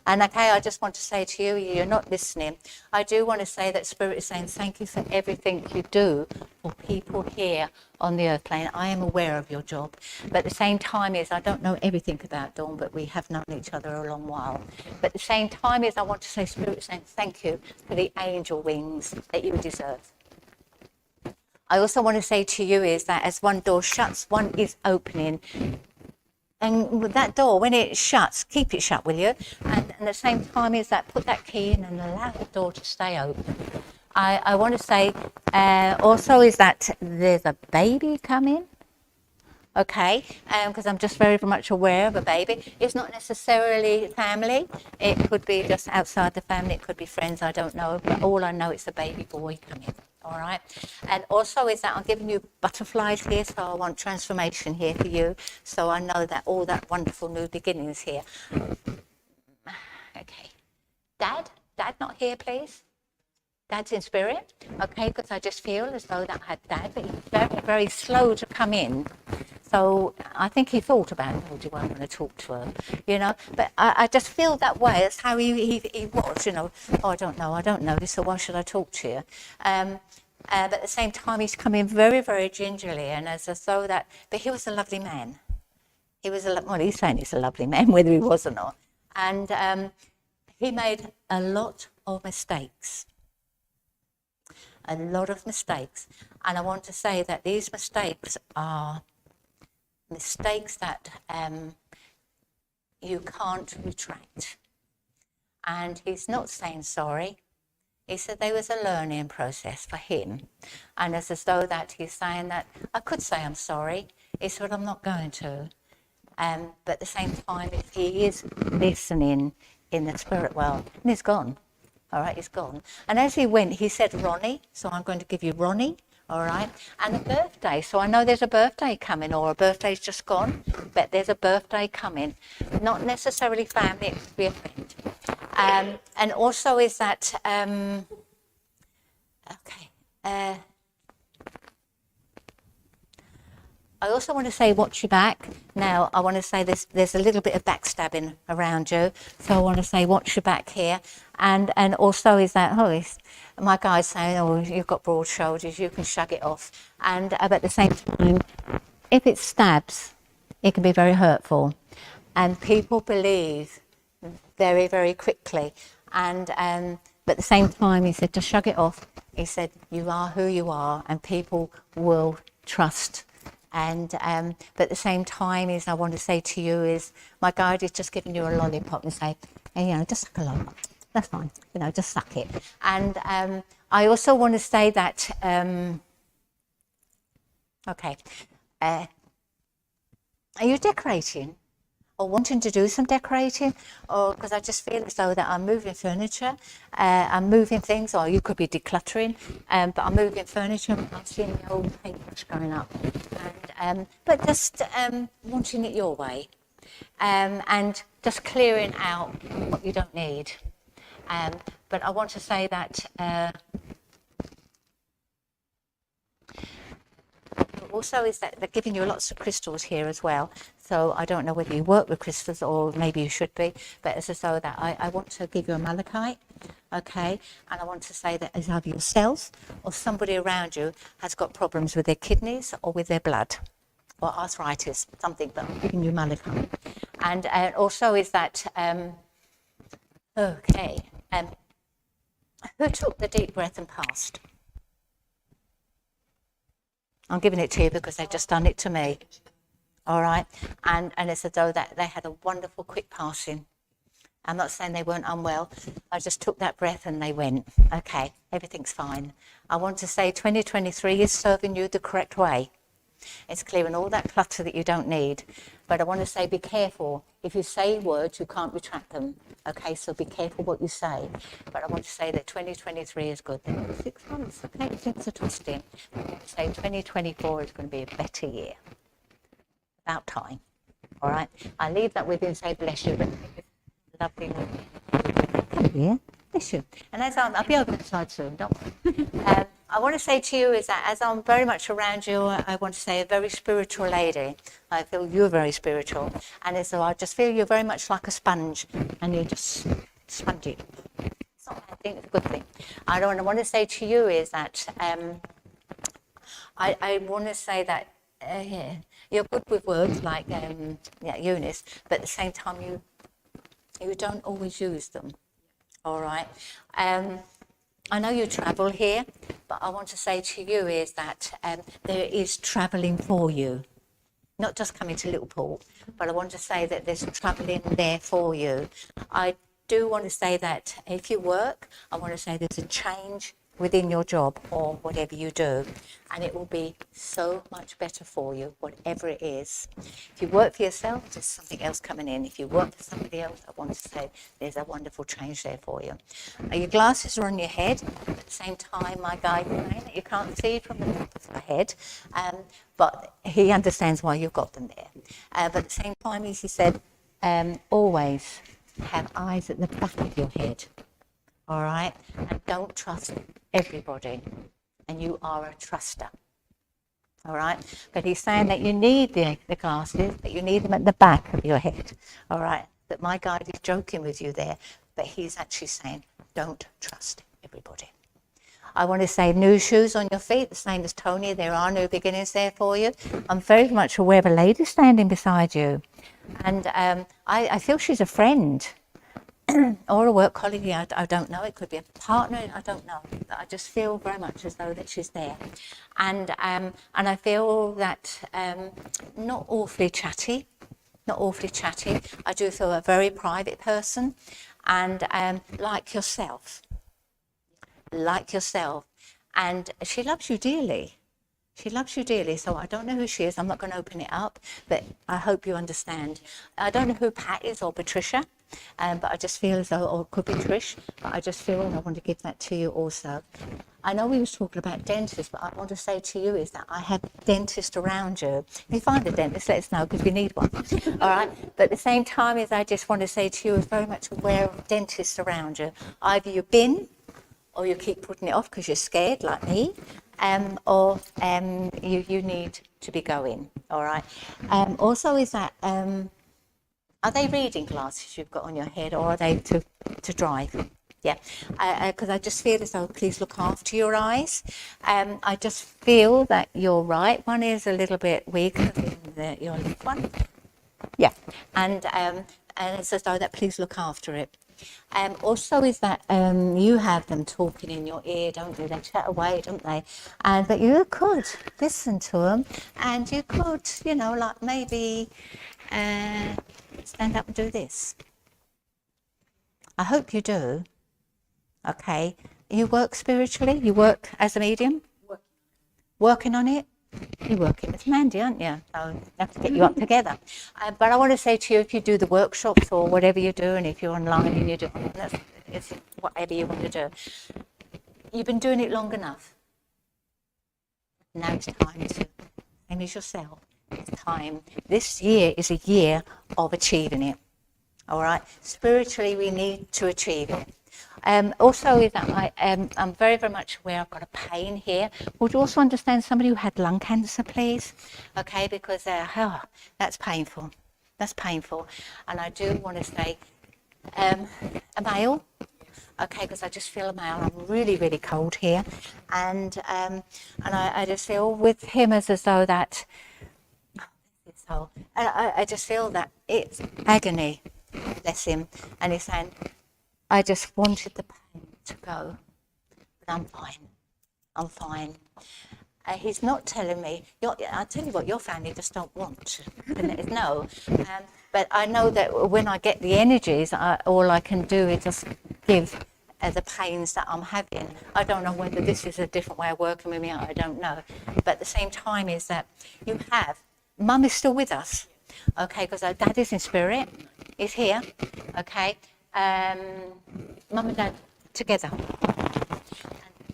Speaker 4: And okay, I just want to say to you, you're not listening. I do want to say that Spirit is saying thank you for everything you do for people here on the earth plane. I am aware of your job. But at the same time is, I don't know everything about Dawn, but we have known each other a long while. But at the same time is, I want to say Spirit is saying thank you for the angel wings that you deserve. I also want to say to you is that as one door shuts, one is opening. And with that door, when it shuts, keep it shut, will you? And at the same time is that put that key in and allow the door to stay open. I want to say also is that there's a baby coming. Okay, because I'm just very much aware of a baby. It's not necessarily family. It could be just outside the family. It could be friends. I don't know. But all I know is a baby boy coming. All right. And also is that I'm giving you butterflies here. So I want transformation here for you. So I know that all that wonderful new beginnings here. Okay. Dad not here, please. Dad's in spirit, okay, because I just feel as though that I had Dad, but he's very, very slow to come in. So I think he thought about, oh, do I want to talk to her, you know? But I just feel that way. That's how he was, you know. Oh, I don't know this, so why should I talk to you? But at the same time, he's coming very, very gingerly, and as though that, but he was a lovely man. Well, he's saying he's a lovely man, whether he was or not. And he made a lot of mistakes. A lot of mistakes. And I want to say that these mistakes are mistakes that you can't retract. And he's not saying sorry. He said there was a learning process for him. And it's as though that he's saying that, I could say I'm sorry. He said, I'm not going to. But at the same time, if he is listening in the spirit world, and he's gone. All right, he's gone. And as he went, he said, Ronnie, so I'm going to give you Ronnie, all right? And a birthday, so I know there's a birthday coming, or a birthday's just gone, but there's a birthday coming. Not necessarily family, it could be a friend. And also is that, I also want to say watch your back. Now, I want to say there's a little bit of backstabbing around you. So I want to say watch your back here. And also is that, my guy's saying, oh, you've got broad shoulders, you can shug it off. And but at the same time, if it stabs, it can be very hurtful. And people believe very, very quickly. And but at the same time, he said, to shug it off. He said, you are who you are, and people will trust. And but at the same time, I want to say to you is, my guide is just giving you a lollipop and say, hey, just suck a lollipop. That's fine, just suck it. And I also want to say that, are you decorating? Or wanting to do some decorating, or because I just feel as though that I'm moving furniture, I'm moving things, or you could be decluttering, but I'm moving furniture, I'm seeing the old paintbrush going up, and but just wanting it your way, and just clearing out what you don't need. But I want to say that also is that they're giving you lots of crystals here as well. So I don't know whether you work with crystals or maybe you should be, but it's as though that I want to give you a malachite, okay? And I want to say that as either yourself or somebody around you has got problems with their kidneys or with their blood or arthritis, something, but I'm giving you malachite. And also is that, who took the deep breath and passed? I'm giving it to you because they've just done it to me. All right. And it's as though that they had a wonderful quick passing. I'm not saying they weren't unwell. I just took that breath and they went. Okay, everything's fine. I want to say 2023 is serving you the correct way. It's clearing all that clutter that you don't need. But I want to say be careful. If you say words, you can't retract them. Okay, so be careful what you say. But I want to say that 2023 is good. 6 months, okay, things are twisting. I want to say 2024 is going to be a better year. About time. All right? I leave that with you and say bless you. Lovely. Come here. Bless you. And as I'll be over the side soon, don't worry. I want to say to you is that as I'm very much around you, I want to say a very spiritual lady. I feel you're very spiritual. And so I just feel you're very much like a sponge. And you just sponge it. It's not a bad thing, it's a good thing. I want to say to you is that I want to say that you're good with words like Eunice, but at the same time you don't always use them. All right. I know you travel here, but I want to say to you is that there is travelling for you. Not just coming to Littleport, but I want to say that there's travelling there for you. I do want to say that if you work, I want to say there's a change within your job or whatever you do, and it will be so much better for you, whatever it is. If you work for yourself, there's something else coming in. If you work for somebody else, I want to say there's a wonderful change there for you. Your glasses are on your head. At the same time, my guide is saying that you can't see from the top of your head, but he understands why you've got them there. But at the same time, as he said, always have eyes at the back of your head. All right, and don't trust everybody, and you are a truster. All right, but he's saying that you need the glasses, but you need them at the back of your head. All right, that my guide is joking with you there, but he's actually saying don't trust everybody. I want to say new shoes on your feet, the same as Tony. There are new beginnings there for you. I'm very much aware of a lady standing beside you, and I feel she's a friend. Or a work colleague, I don't know. It could be a partner, I don't know. I just feel very much as though that she's there. And I feel that not awfully chatty. I do feel a very private person, and like yourself. And she loves you dearly. So I don't know who she is. I'm not going to open it up, but I hope you understand. I don't know who Pat is or Patricia, but I just feel as though, or it could be Trish, but I just feel I want to give that to you also. I know we was talking about dentists, but I want to say to you is that I have dentists around you. If you find a dentist, let us know, because we need one. All right? But at the same time, is I just want to say to you, is very much aware of dentists around you. Either you've been, or you keep putting it off because you're scared, like me, or you need to be going, all right? Also, is that, are they reading glasses you've got on your head, or are they to drive? Yeah, because I just feel as though, please look after your eyes. I just feel that your right one is a little bit weaker than your left one. Yeah, and it's as though that please look after it. Also is that you have them talking in your ear, don't you? They chat away, don't they? But you could listen to them, and you could, like maybe stand up and do this. I hope you do. Okay. You work spiritually? You work as a medium? Working on it? You're working with Mandy, aren't you? So I have to get you up together. But I want to say to you, if you do the workshops or whatever you do, and if you're online and you do it's whatever you want to do, you've been doing it long enough. Now it's time to, same as yourself, it's time. This year is a year of achieving it. All right? Spiritually, we need to achieve it. Also, is that I'm very, very much aware I've got a pain here. Would you also understand somebody who had lung cancer, please? Okay, because that's painful. That's painful. And I do want to say a male. Okay, because I just feel a male. I'm really, really cold here. And I just feel with him as though that, I just feel that it's agony, bless him. And he's saying, I just wanted the pain to go, but I'm fine. He's not telling me, I tell you what, your family just don't want to know. But I know that when I get the energies, all I can do is just give the pains that I'm having. I don't know whether this is a different way of working with me, I don't know. But at the same time is that you have, Mum is still with us, okay, because our Dad is in spirit, he's here, okay. Mum and Dad together. And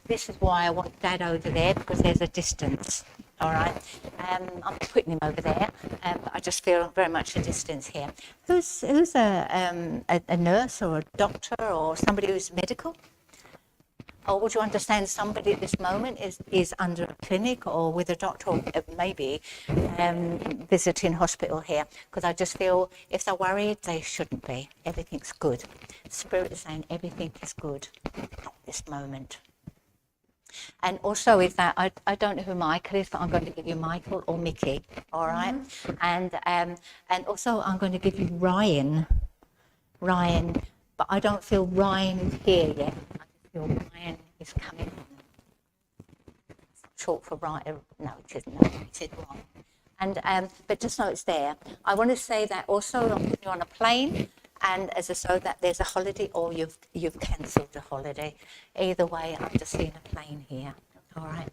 Speaker 4: this is why I want Dad over there, because there's a distance. All right. I'm putting him over there, but I just feel very much a distance here. Who's a nurse or a doctor or somebody who's medical? Or would you understand somebody at this moment is under a clinic or with a doctor, or maybe visiting hospital here? Because I just feel if they're worried, they shouldn't be. Everything's good. Spirit is saying everything is good at this moment. And also is that, I don't know who Michael is, but I'm going to give you Michael or Mickey, all right? And also I'm going to give you Ryan, but I don't feel Ryan here yet. I feel Ryan is coming. Short for right. No, it isn't. No, it is wrong. And but just so it's there, I want to say that also you're on a plane, and as a so that there's a holiday or you've cancelled a holiday. Either way, I'm just seeing a plane here. All right.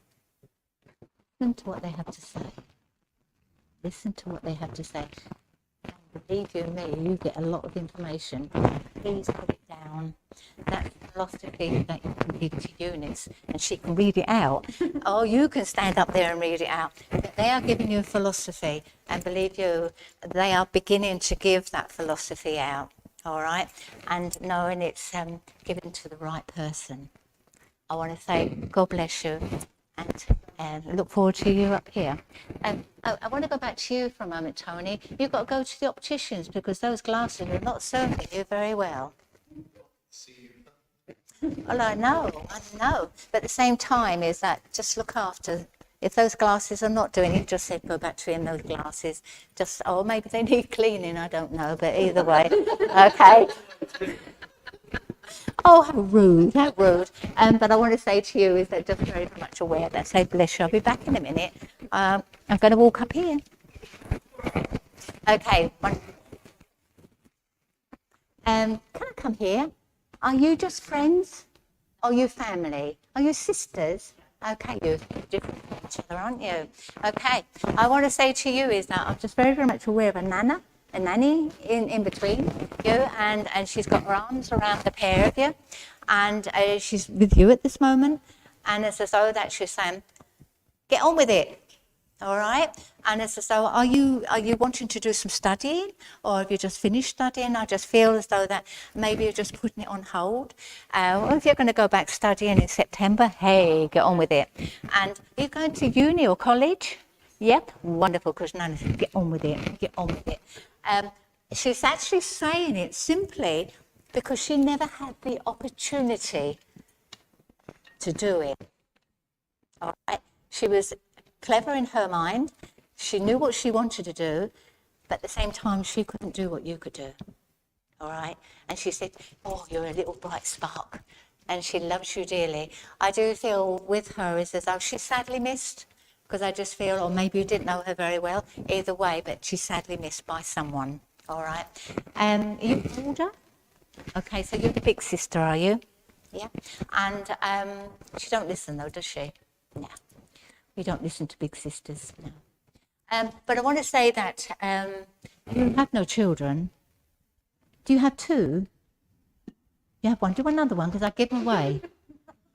Speaker 4: Listen to what they have to say. Listen to what they have to say. And believe you me, you get a lot of information. Please put it down. That philosophy that you can give to Eunice, and she can read it out. Or you can stand up there and read it out. But they are giving you a philosophy, and believe you, they are beginning to give that philosophy out. All right, and knowing it's given to the right person. I want to say God bless you, and look forward to you up here. I want to go back to you for a moment, Tony. You've got to go to the opticians because those glasses are not serving you very well. Well, I know, but at the same time is that just look after. If those glasses are not doing it, just say go back to him, those glasses. Just, or maybe they need cleaning, I don't know, but either way, okay. Oh, how rude, how rude. But I want to say to you is that just very much aware that, say bless you, I'll be back in a minute. I'm going to walk up here. Okay. Can I come here? Are you just friends? Are you family? Are you sisters? Okay, you're different from each other, aren't you? Okay. I want to say to you is that I'm just very, very much aware of a nanny in between you, and she's got her arms around the pair of you, and she's with you at this moment, and it's as though that she's saying, get on with it. All right, and it's as though, are you wanting to do some studying, or have you just finished studying? I just feel as though that maybe you're just putting it on hold. Or if you're going to go back studying in September, hey, get on with it. And are you going to uni or college? Yep, wonderful, because Nana said, get on with it, get on with it. She's actually saying it simply because she never had the opportunity to do it. All right, she was clever in her mind. She knew what she wanted to do, but at the same time, she couldn't do what you could do. All right? And she said, oh, you're a little bright spark. And she loves you dearly. I do feel with her is as though she's sadly missed, because I just feel, or maybe you didn't know her very well, either way, but she's sadly missed by someone. All right? Are you older? Okay, so you're the big sister, are you? Yeah. And she don't listen, though, does she? No. You don't listen to big sisters, no. But I want to say that you have no children. Do you have two? You have one. Do another one, because I give them away.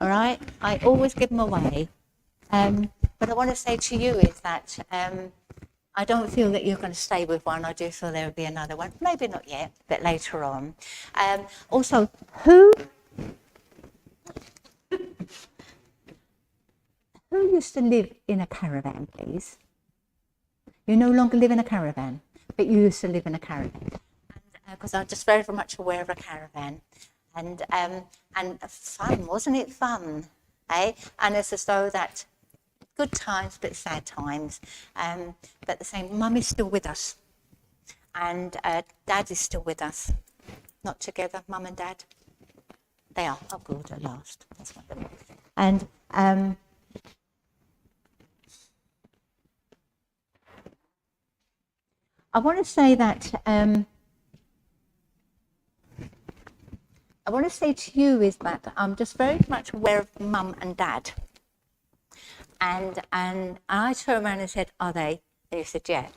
Speaker 4: All right? I always give them away. But I want to say to you is that I don't feel that you're going to stay with one. I do feel there will be another one. Maybe not yet, but later on. Also, who used to live in a caravan, please? You no longer live in a caravan, but you used to live in a caravan. Because I'm just very, very much aware of a caravan. And fun, wasn't it fun? Eh? And it's as though that good times, but sad times. But the same, Mum is still with us. And Dad is still with us. Not together, Mum and Dad. They are. Oh, good, at last. That's wonderful. And I want to say that I want to say to you is that I'm just very much aware of Mum and Dad. And I turned around and said, are they? And you said, yeah.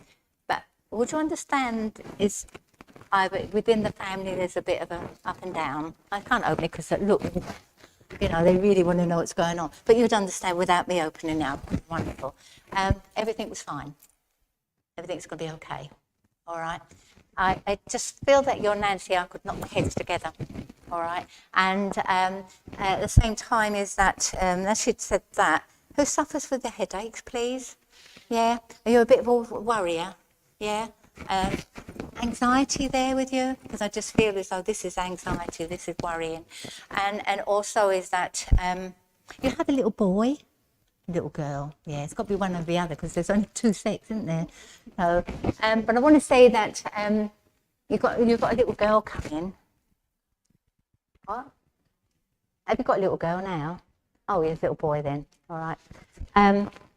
Speaker 4: But what you understand is within the family there's a bit of a up and down. I can't open it because look, you know, they really want to know what's going on. But you'd understand without me opening it up. Wonderful. Everything was fine. Everything's going to be okay. All right. I just feel that you're Nancy. I could knock my heads together. All right. And at the same time is that, as she'd said that, who suffers with the headaches, please? Yeah. Are you a bit of a worrier? Yeah. Anxiety there with you? Because I just feel as though this is anxiety, this is worrying. And also is that you have a little boy. Little girl, yeah, it's got to be one or the other because there's only two sets, isn't there? So, but I want to say that you've got a little girl coming. What? Have you got a little girl now? Oh, you're a little boy then. All right.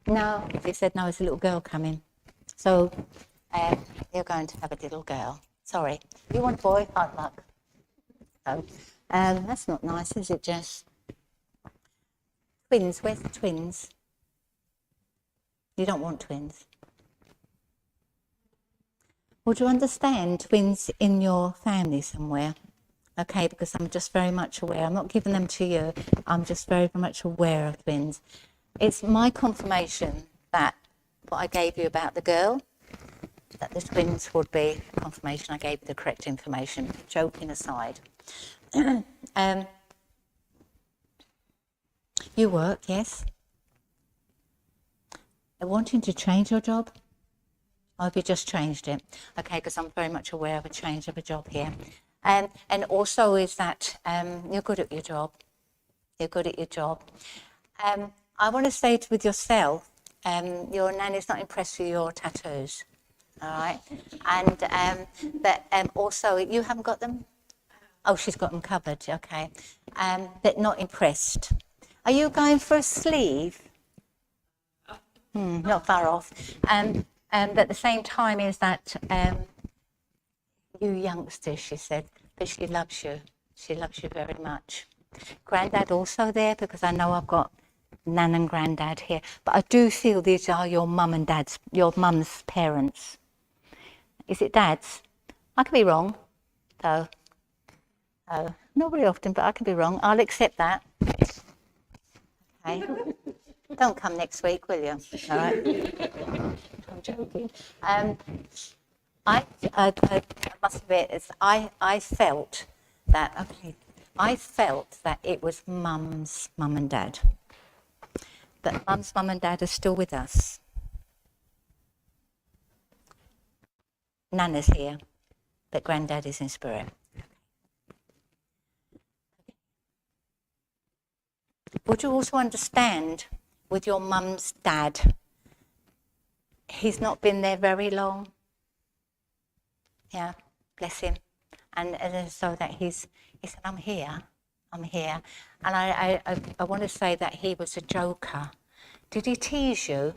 Speaker 4: No, he said no, it's a little girl coming. So you're going to have a little girl. Sorry. You want a boy? Hard luck. So that's not nice, is it, Jess? Twins. Where's the twins? You don't want twins. Would you understand twins in your family somewhere? Okay, because I'm just very much aware. I'm not giving them to you. I'm just very much aware of twins. It's my confirmation that what I gave you about the girl, that the twins would be confirmation I gave you the correct information. Joking aside. You work, yes? Wanting to change your job? Or have you just changed it? Okay, because I'm very much aware of a change of a job here. And also is that you're good at your job. You're good at your job. I want to say with yourself, your nanny's not impressed with your tattoos. All right? And but also, you haven't got them? Oh, she's got them covered, okay. But not impressed. Are you going for a sleeve? Not far off. But at the same time is that you youngsters, she said, but she loves you. She loves you very much. Granddad also there, because I know I've got Nan and Granddad here. But I do feel these are your mum and dad's, your mum's parents. Is it dad's? I could be wrong, though. Oh, not very often, but I can be wrong. I'll accept that. Okay. Don't come next week, will you? All right. I'm joking. I must admit, I felt that. Okay, I felt that it was Mum's mum and dad. That Mum's mum and dad are still with us. Nana's here, but Granddad is in spirit. Would you also understand with your mum's dad? He's not been there very long. Yeah, bless him. And so that he said, I'm here. And I want to say that he was a joker. Did he tease you?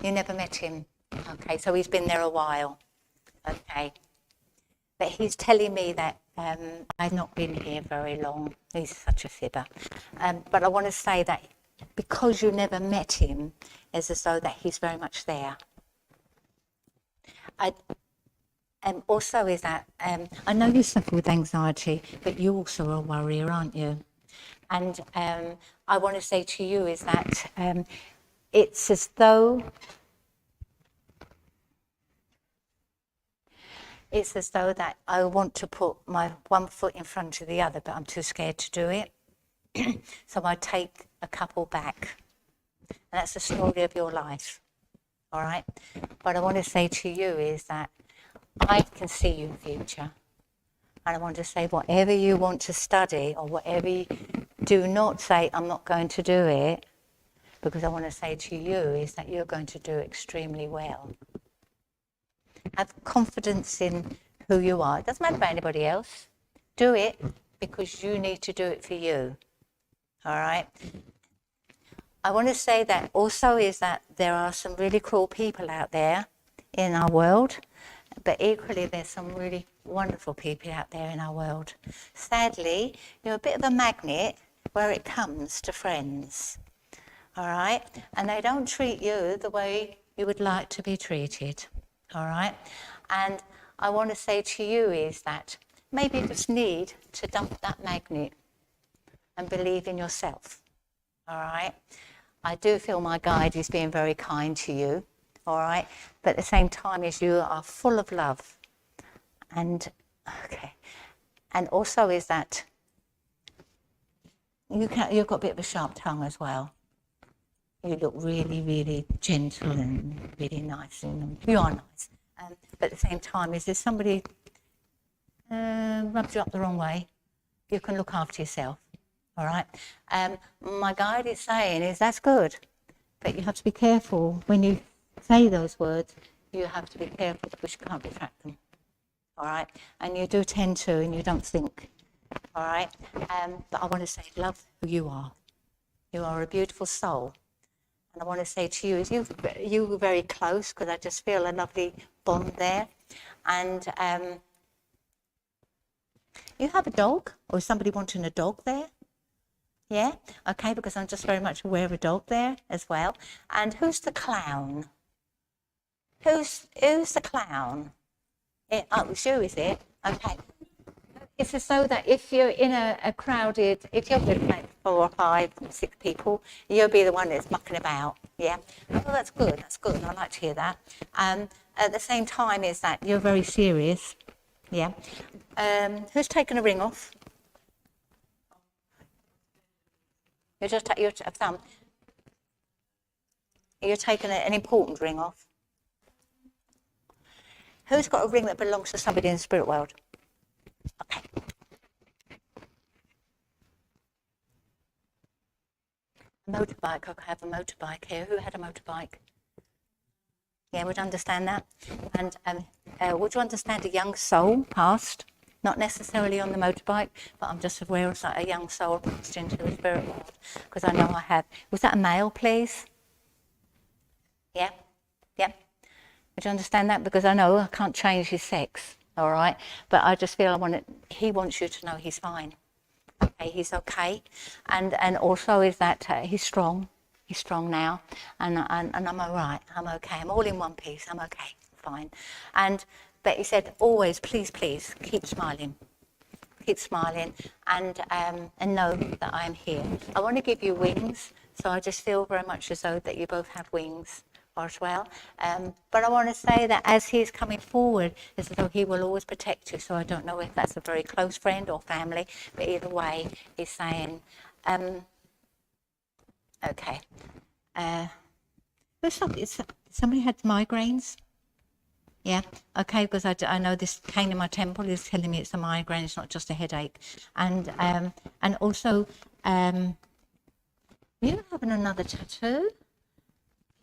Speaker 4: You never met him? Okay, so he's been there a while. Okay. But he's telling me that I've not been here very long. He's such a fibber. But I want to say that because you never met him, it's as though that he's very much there. Also is that, I know you suffer with anxiety, but you also are a worrier, aren't you? And I want to say to you is that it's as though that I want to put my one foot in front of the other, but I'm too scared to do it. So I take a couple back. And that's the story of your life. All right? What I want to say to you is that I can see your future. And I want to say whatever you want to study or whatever you do not say, I'm not going to do it, because I want to say to you is that you're going to do extremely well. Have confidence in who you are. It doesn't matter about anybody else. Do it because you need to do it for you. All right? I want to say that also is that there are some really cruel people out there in our world, but equally there's some really wonderful people out there in our world. Sadly, you're a bit of a magnet where it comes to friends. All right? And they don't treat you the way you would like to be treated. All right? And I want to say to you is that maybe you just need to dump that magnet and believe in yourself. All right? I do feel my guide is being very kind to you. All right? But at the same time as you are full of love. And, okay. And also is that you've got a bit of a sharp tongue as well. You look really, really gentle and really nice, and you are nice. But at the same time, is there somebody rubs you up the wrong way, you can look after yourself, all right? My guide is saying is that's good, but you have to be careful when you say those words. You have to be careful because you can't retract them, all right? And you do tend to, and you don't think all right? But I want to say, love who you are. You are a beautiful soul. And I want to say to you, is you were very close, because I just feel a lovely bond there. And you have a dog, or is somebody wanting a dog there? Yeah? Okay, because I'm just very much aware of a dog there as well. And who's the clown? Who's the clown? Oh, it's you, is it? Okay. It's as though that if you're in a crowded, if you're with like 4 or 5 or 6 people, you'll be the one that's mucking about, yeah? Oh, that's good, I like to hear that. At the same time is that you're very serious, yeah? Who's taken a ring off? You're just your thumb. You're taking an important ring off. Who's got a ring that belongs to somebody in the spirit world? Okay. A motorbike. Okay, I have a motorbike here. Who had a motorbike? Yeah, would understand that. And would you understand a young soul passed? Not necessarily on the motorbike, but I'm just aware of like a young soul passed into the spirit world, because I know I have. Was that a male, please? Yeah? Yeah? Would you understand that? Because I know I can't change his sex, all right? But I just feel he wants you to know he's fine. Okay, he's okay. And also is that he's strong. He's strong now. And I'm all right. I'm okay. I'm all in one piece. I'm okay. Fine. But he said, always, please, please, keep smiling. Keep smiling and know that I'm here. I want to give you wings, so I just feel very much as though that you both have wings as well. But I want to say that as he's coming forward, it's as though he will always protect you. So I don't know if that's a very close friend or family, but either way, he's saying, okay. Somebody had migraines? Yeah, okay, because I know this pain in my temple is telling me it's a migraine, it's not just a headache. And also, you having another tattoo?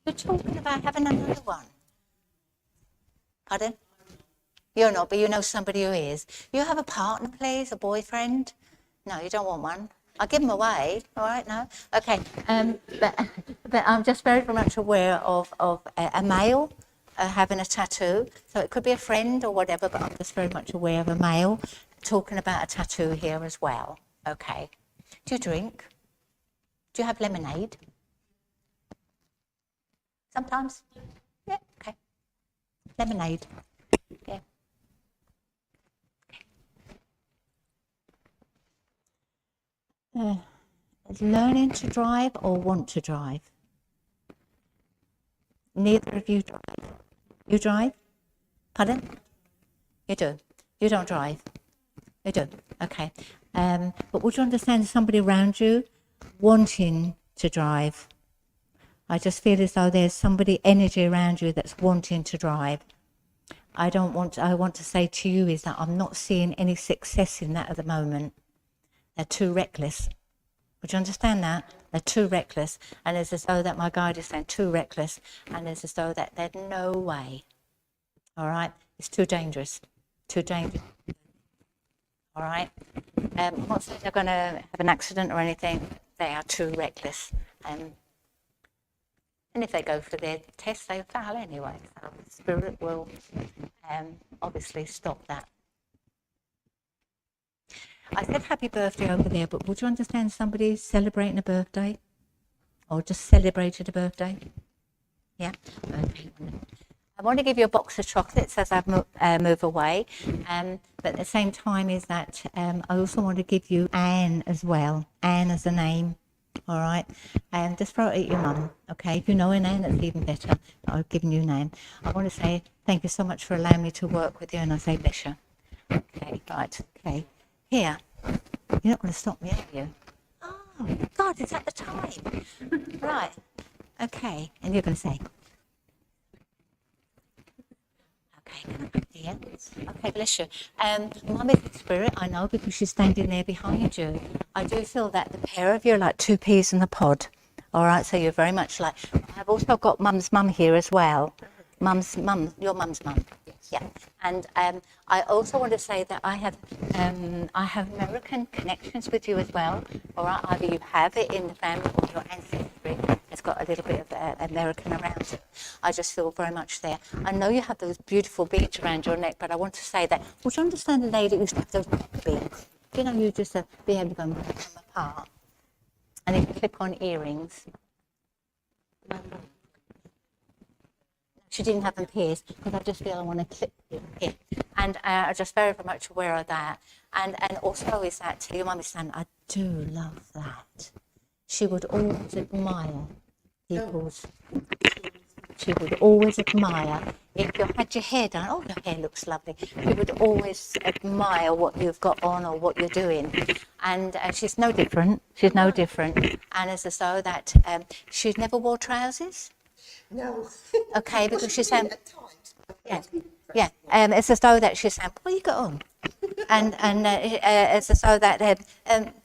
Speaker 4: You're talking about having another one. Pardon? You're not, but you know somebody who is. You have a partner, please, a boyfriend? No, you don't want one. I'll give them away, all right, no? Okay, but I'm just very much aware of a male having a tattoo. So it could be a friend or whatever, but I'm just very much aware of a male talking about a tattoo here as well. Okay. Do you drink? Do you have lemonade? Sometimes? Yeah, okay. Lemonade. Yeah. Okay. Learning to drive or want to drive? Neither of you drive. You drive? Pardon? You do. You don't drive. You do. Okay. But would you understand somebody around you wanting to drive? I just feel as though there's somebody energy around you that's wanting to drive. I want to say to you is that I'm not seeing any success in that at the moment. They're too reckless. Would you understand that? They're too reckless. And it's as though that my guide is saying too reckless. And it's as though that there's no way. All right? It's too dangerous. Too dangerous. All right? I'm not saying they're going to have an accident or anything. They are too reckless. And if they go for their test, they fail anyway. So the Spirit will obviously stop that. I said happy birthday over there, but would you understand somebody celebrating a birthday? Or just celebrated a birthday? Yeah? Okay. I want to give you a box of chocolates as I move away. But at the same time is that I also want to give you Anne as well. Anne as a name. All right? Just throw it at your mum. Okay? If you know a name, that's even better. I've given you a name. I want to say thank you so much for allowing me to work with you, and I say bless you. Okay, right. Okay. Here, you're not going to stop me, are you? Oh, God, it's at the time. Right. Okay, and you're going to say. Okay, here. Okay, bless you. Mum is the Spirit, I know, because she's standing there behind you. I do feel that the pair of you are like 2 peas in a pod. All right, so you're very much like. I've also got Mum's mum here as well. Mum's mum, your mum's mum. Yeah, and I also want to say that I have American connections with you as well. All right, either you have it in the family or your ancestry has got a little bit of American around it. I just feel very much there. I know you have those beautiful beads around your neck, but I want to say that, would you understand the lady that used to have those beads? You know, you just be able to go and pull them apart, and then clip-on earrings. She didn't have them pierced because I just feel I want to clip it. And I'm just very, very much aware of that. And also is that, your mum is saying, I do love that. She would always admire people's, she would always admire, if you had your hair done, oh, your hair looks lovely. She would always admire what you've got on or what you're doing. And she's no different. She's no different. And it's as though that she never wore trousers.
Speaker 5: No.
Speaker 4: Okay, because she's saying, yeah. It's as though that she's saying, what you got on? And it's as though that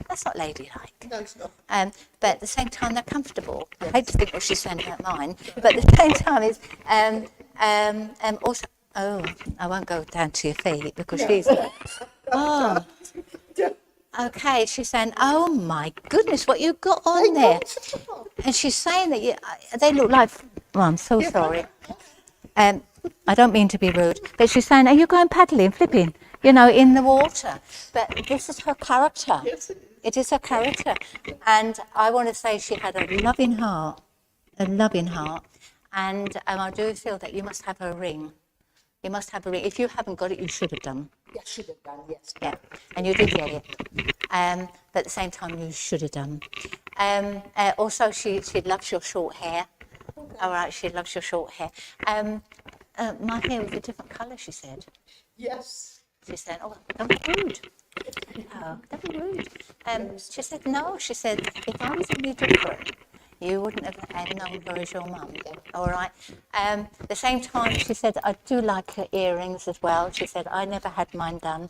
Speaker 4: that's not ladylike.
Speaker 5: No, it's not.
Speaker 4: But at the same time, they're comfortable. I hate to think what she's saying about mine, but at the same time, is also. Oh, I won't go down to your feet because she's. Oh. Okay, she's saying, oh my goodness, what you got on there. And she's saying that they look like, well, I'm so sorry. I don't mean to be rude, but she's saying, are you going paddling, flipping, you know, in the water? But this is her character. It is her character. And I want to say she had a loving heart. And I do feel that you must have a ring. You must have a ring. If you haven't got it, you should have done.
Speaker 5: Yeah, should have done, yes.
Speaker 4: Yeah, and you did get it. But at the same time, you should have done. Also, she loves your short hair. All right, she loves your short hair. My hair was a different colour, she said.
Speaker 5: Yes.
Speaker 4: She said, oh, don't be rude. No, don't be rude. She said, no. She said, if I was any different, you wouldn't have known her as your mum. All right. At the same time, she said, I do like her earrings as well. She said, I never had mine done.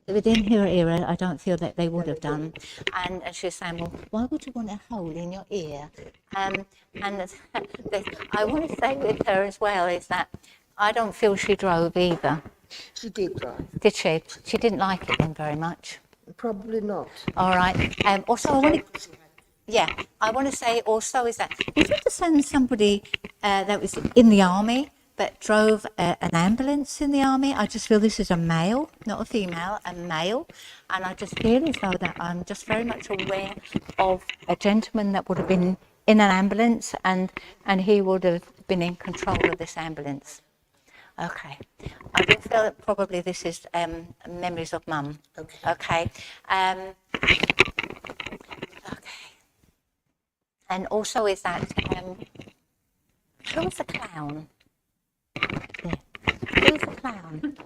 Speaker 4: Within her era, I don't feel that they would have done. And she was saying, well, why would you want a hole in your ear? And I want to say with her as well is that I don't feel she drove either.
Speaker 5: She did drive.
Speaker 4: Did she? She didn't like it then very much.
Speaker 5: Probably not.
Speaker 4: All right. Also, I want to say also is that if you had to send somebody that was in the army but drove an ambulance in the army, I just feel this is a male, not a female, a male. And I just feel as though that I'm just very much aware of a gentleman that would have been in an ambulance and he would have been in control of this ambulance. Okay. I do feel that probably this is memories of mum. Okay. Okay. And also is that, who was the clown? Yeah. Who was the clown?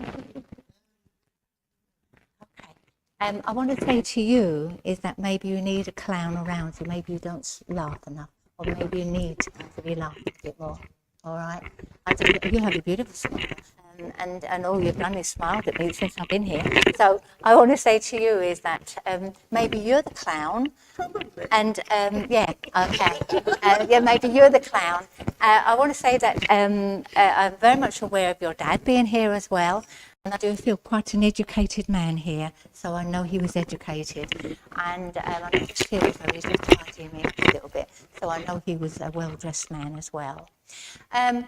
Speaker 4: Okay. I want to say to you is that maybe you need a clown around you. Maybe you don't laugh enough. Or maybe you need to be laughing a bit more. All right. I think you have a beautiful smile, and all you've done is smiled at me since I've been here. So I want to say to you is that maybe you're the clown, and yeah, okay, yeah, maybe you're the clown. I want to say that I'm very much aware of your dad being here as well. And I do feel quite an educated man here, so I know he was educated. And I just feel as though he's just tidying me up a little bit, so I know he was a well-dressed man as well. A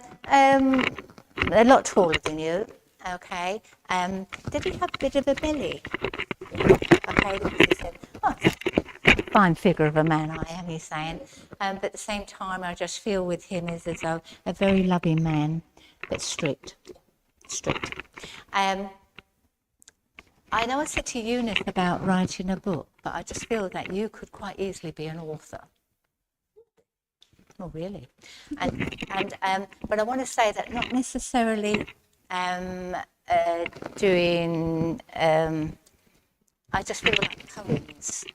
Speaker 4: lot taller than you, okay. Did he have a bit of a belly? Okay, he said, oh, fine figure of a man I am, he's saying. But at the same time, I just feel with him as though a very loving man, but strict. I know I said to Eunice about writing a book, but I just feel that you could quite easily be an author. Oh, really? But I want to say that not necessarily doing. I just feel like poems.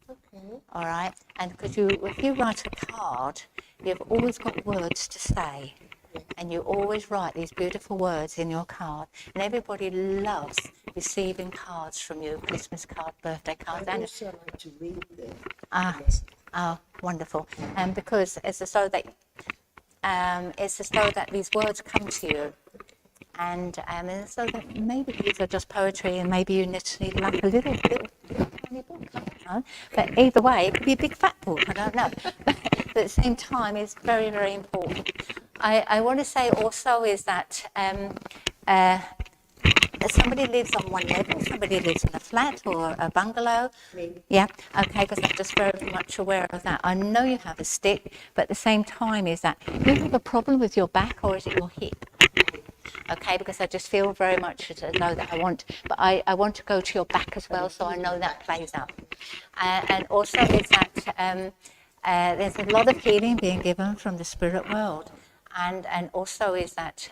Speaker 4: Okay. All right, and because if you write a card, you've always got words to say. And you always write these beautiful words in your card. And everybody loves receiving cards from you, Christmas card, birthday cards.
Speaker 5: I also like to read them.
Speaker 4: Oh, wonderful. Because it's so that it's as though that these words come to you. And so that maybe these are just poetry, and maybe you just need like a little tiny book. I don't know. But either way, it could be a big fat book. I don't know. But at the same time, it's very, very important. I want to say also is that somebody lives on one level, somebody lives in a flat or a bungalow.
Speaker 5: Me.
Speaker 4: Yeah, okay, because I'm just very much aware of that. I know you have a stick, but at the same time is that you have a problem with your back, or is it your hip? Okay, because I just feel very much to know that I want to go to your back as well, so I know that plays up. And also is that there's a lot of healing being given from the spirit world. And also is that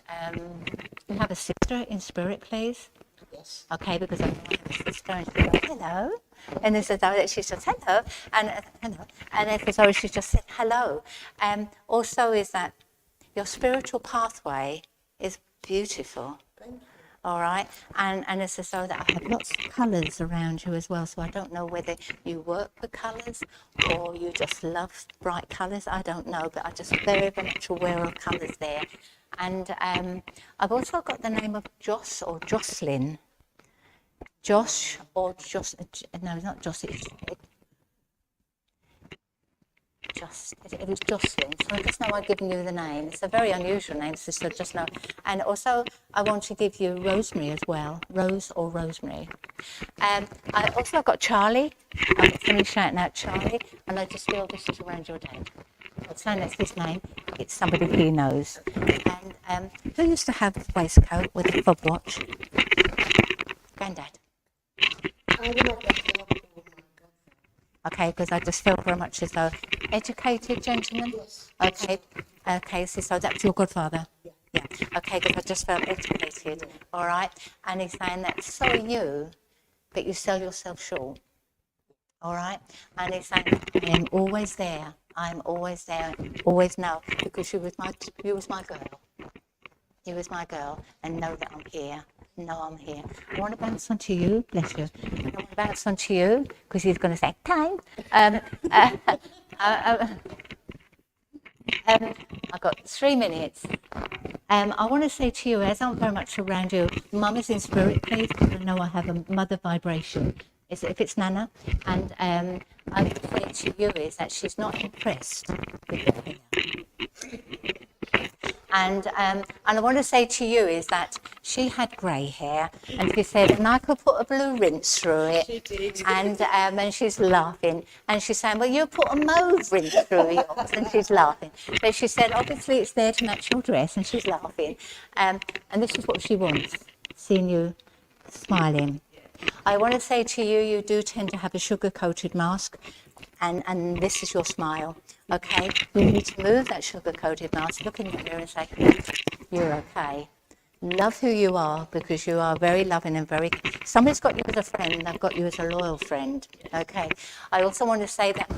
Speaker 4: you have a sister in spirit, please?
Speaker 5: Yes.
Speaker 4: Okay, because I have a sister and she's like, hello. And there's a that she says hello, and hello. And it's as she just said hello. Also is that your spiritual pathway is beautiful.
Speaker 5: Thank you.
Speaker 4: All right, and it's as though that I have lots of colours around you as well, so I don't know whether you work with colours or you just love bright colours, I don't know, but I'm just very, very much aware of colours there. And I've also got the name of Joss or Jocelyn. Josh or Joss, no, it's not Joss, it was Jocelyn, so I just know I've given you the name. It's a very unusual name, so just know. And also, I want to give you Rosemary as well, Rose or Rosemary. I also got Charlie. I've got somebody shouting out Charlie, and I just feel this is around your dad. I'm saying that's his name. It's somebody he knows. And who used to have a waistcoat with a fob watch? Granddad.
Speaker 5: I will not get to
Speaker 4: Okay, because I just feel very much as though educated gentleman.
Speaker 5: Yes.
Speaker 4: Okay, okay, so that's your godfather.
Speaker 5: Yeah.
Speaker 4: Okay, because I just felt educated. All right, and he's saying that so are you, but you sell yourself short. All right, and he's saying I am always there. I'm always there. Always know, because you was my girl. You was my girl, and know that I'm here. No, I'm here. I want to bounce onto you, bless you. I want to bounce onto you because he's going to say, time. I've got 3 minutes. I want to say to you, as I'm very much around you, Mum is in spirit, please, because I know I have a mother vibration. If it's Nana, and I would say to you is that she's not impressed with your hair. And I want to say to you is that she had grey hair, and she said, and I could put a blue rinse through it. She did. And she's laughing, and she's saying, well, you put a mauve rinse through yours, and she's laughing. But she said, obviously it's there to match your dress, and she's laughing. And this is what she wants, seeing you smiling. I want to say to you, you do tend to have a sugar-coated mask, and this is your smile, okay? You need to move that sugar-coated mask, look in the mirror and say, you're okay. Love who you are, because you are very loving and very... Somebody's got you as a friend, they've got you as a loyal friend, okay? I also want to say that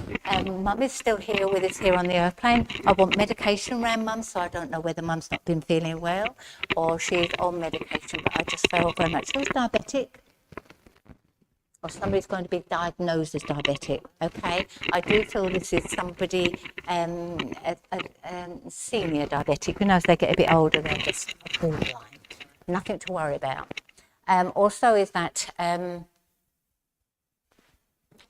Speaker 4: Mum is still here with us here on the airplane. I want medication around Mum, so I don't know whether Mum's not been feeling well or she's on medication, but I just felt very much... Who's diabetic? Or somebody's going to be diagnosed as diabetic, okay? I do feel this is somebody, senior diabetic. You know, as they get a bit older, they're just borderline. Nothing to worry about. Also is that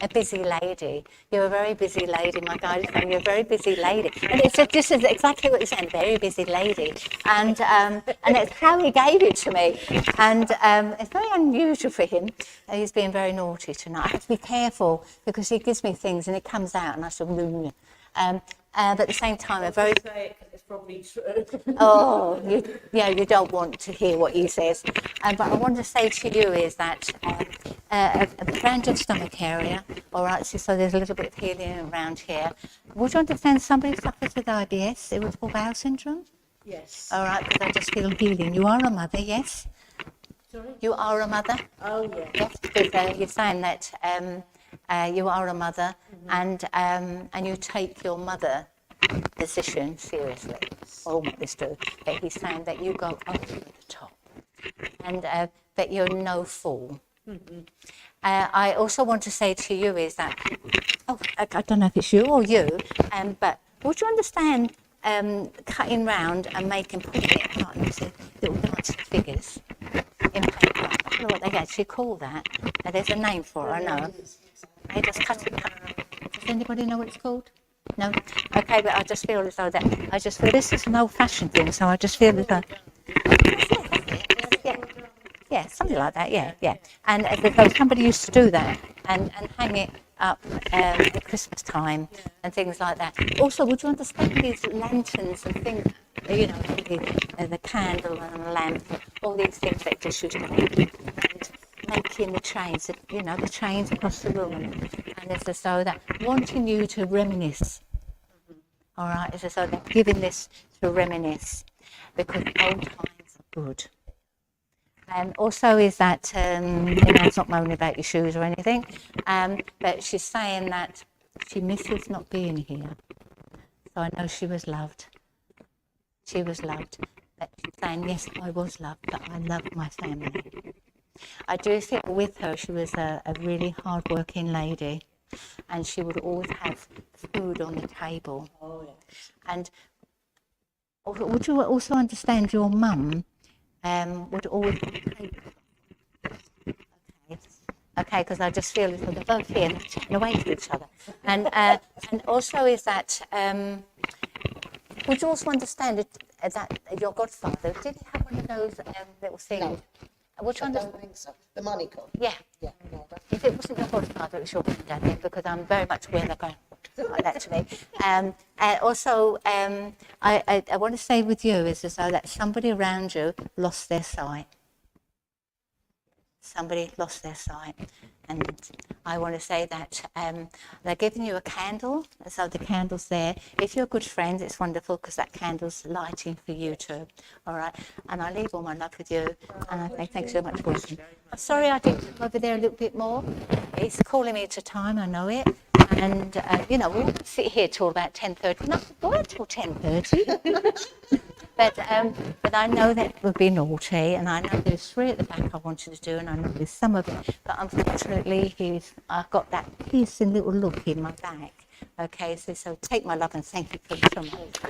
Speaker 4: a busy lady. You're a very busy lady, my God. You're a very busy lady. And it's just, this is exactly what you're saying, very busy lady. And it's how he gave it to me. And it's very unusual for him. He's being very naughty tonight. I have to be careful because he gives me things and it comes out and I sort of... but at the same time, a very...
Speaker 5: It's probably true.
Speaker 4: Oh, you don't want to hear what he says. But I want to say to you is that around your stomach area, all right, so there's a little bit of healing around here. Would you understand somebody suffers with IBS, irritable bowel syndrome?
Speaker 5: Yes.
Speaker 4: All right, because I just feel healing. You are a mother, yes?
Speaker 5: Sorry?
Speaker 4: You are a mother?
Speaker 5: Oh, yeah.
Speaker 4: Yes, because you're saying that you are a mother, and you take your mother position seriously. All mothers do. But he's saying that you go over the top, and that you're no fool. I also want to say to you is that, I don't know if it's you or you, but would you understand cutting round and putting it apart into little dancing figures in paper. I don't know what they actually call that. There's a name for it, I know. They just cut it. Does anybody know what it's called? No? Okay, but I just feel as though this is an old-fashioned thing, so I just feel as though... Yeah, something like that, yeah. And as though somebody used to do that and hang it up at Christmas time and things like that. Also, would you understand these lanterns and things, you know, the candle and the lamp, all these things that just used to have, and making the chains, you know, the chains across the room, and it's as though that wanting you to reminisce. All right, it's as though they're giving this to reminisce because old times are good. And also is that, it's not moaning about your shoes or anything, but she's saying that she misses not being here. So I know she was loved. She was loved. But she's saying, yes, I was loved, but I loved my family. I do think with her, she was a really hard-working lady, and she would always have food on the table. Oh, yes. And would you also understand your mum would always be okay, because I just feel as though they're both here and chatting away to each other. And also is that, would you also understand that your godfather, did he have one of those little things?
Speaker 5: No.
Speaker 4: Which
Speaker 5: I
Speaker 4: one
Speaker 5: don't think so. The money cup.
Speaker 4: Yeah.
Speaker 5: Yeah. No,
Speaker 4: If it wasn't your godfather, it was your granddad then, because I'm very much aware they're going like that to me. Also, I want to say with you is as though that somebody around you lost their sight. Somebody lost their sight. And I want to say that they're giving you a candle, so the candle's there. If you're good friends, it's wonderful because that candle's lighting for you too. All right. And I leave all my love with you. And I say thanks so much for listening. I'm sorry I didn't come over there a little bit more. It's calling me to time, I know it. And, you know, we'll sit here till about 10:30. Not why till 10:30. But I know that would be naughty, and I know there's 3 at the back I wanted to do, and I know there's some of it. But unfortunately, I've got that piercing little look in my back. Okay, so take my love and thank you for so much.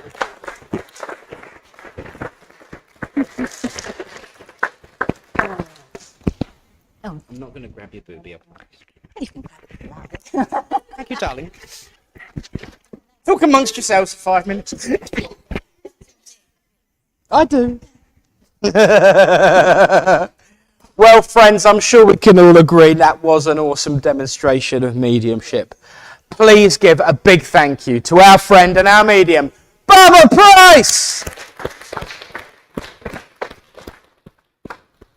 Speaker 4: Oh.
Speaker 1: I'm not going to grab your boobie up.
Speaker 4: You can grab it, love.
Speaker 1: Thank you, darling. Talk amongst yourselves for 5 minutes. I do. Well, friends, I'm sure we can all agree that was an awesome demonstration of mediumship. Please give a big thank you to our friend and our medium, Barbara Price!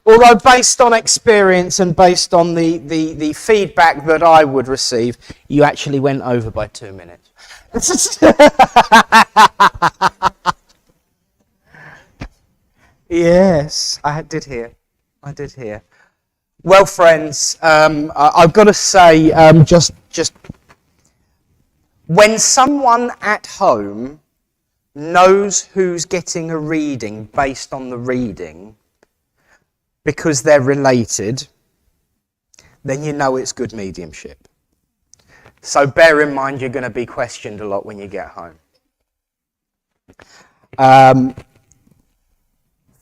Speaker 1: Although based on experience and based on the feedback that I would receive, you actually went over by 2 minutes. Yes, I did hear. Well, friends, I've got to say, just when someone at home knows who's getting a reading based on the reading, because they're related, then you know it's good mediumship. So bear in mind you're going to be questioned a lot when you get home.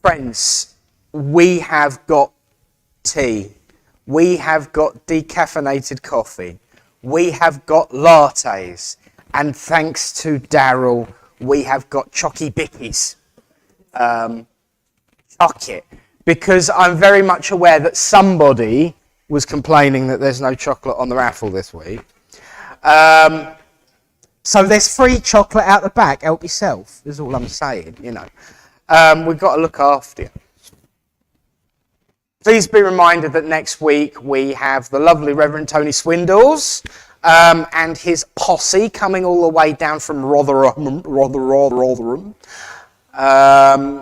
Speaker 1: Friends, we have got tea. We have got decaffeinated coffee. We have got lattes. And thanks to Daryl, we have got chocky bickies. Chocolate. Because I'm very much aware that somebody was complaining that there's no chocolate on the raffle this week. So there's free chocolate out the back. Help yourself, is all I'm saying, you know. We've got to look after you. Please be reminded that next week we have the lovely Reverend Tony Swindles and his posse coming all the way down from Rotherham.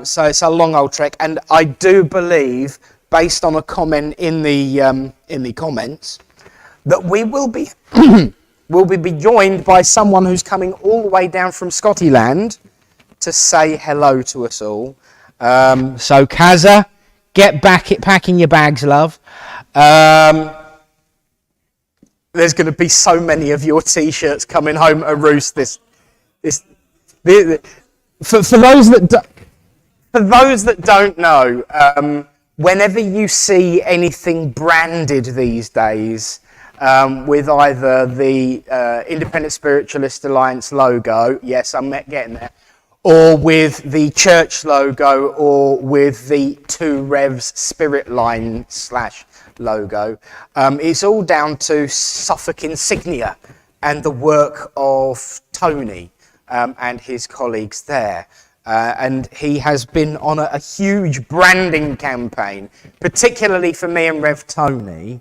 Speaker 1: So it's a long old trek, and I do believe, based on a comment in the comments, that we will be be joined by someone who's coming all the way down from Scottyland to say hello to us all. So Kaza, get back at packing your bags, love. There's going to be so many of your t-shirts coming home to roost For those that don't know, whenever you see anything branded these days with either the Independent Spiritualist Alliance logo, yes, I'm getting there, or with the church logo, or with the Two Revs Spirit Line / logo, it's all down to Suffolk insignia and the work of Tony and his colleagues there. And he has been on a huge branding campaign, particularly for me and Rev Tony,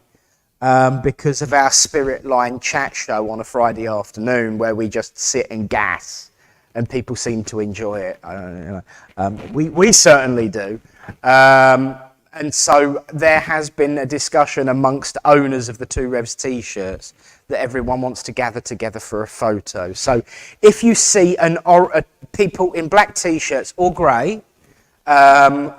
Speaker 1: because of our Spirit Line chat show on a Friday afternoon where we just sit and gas, and people seem to enjoy it. We certainly do. And so there has been a discussion amongst owners of the Two Revs t-shirts that everyone wants to gather together for a photo. So if you see people in black t-shirts or grey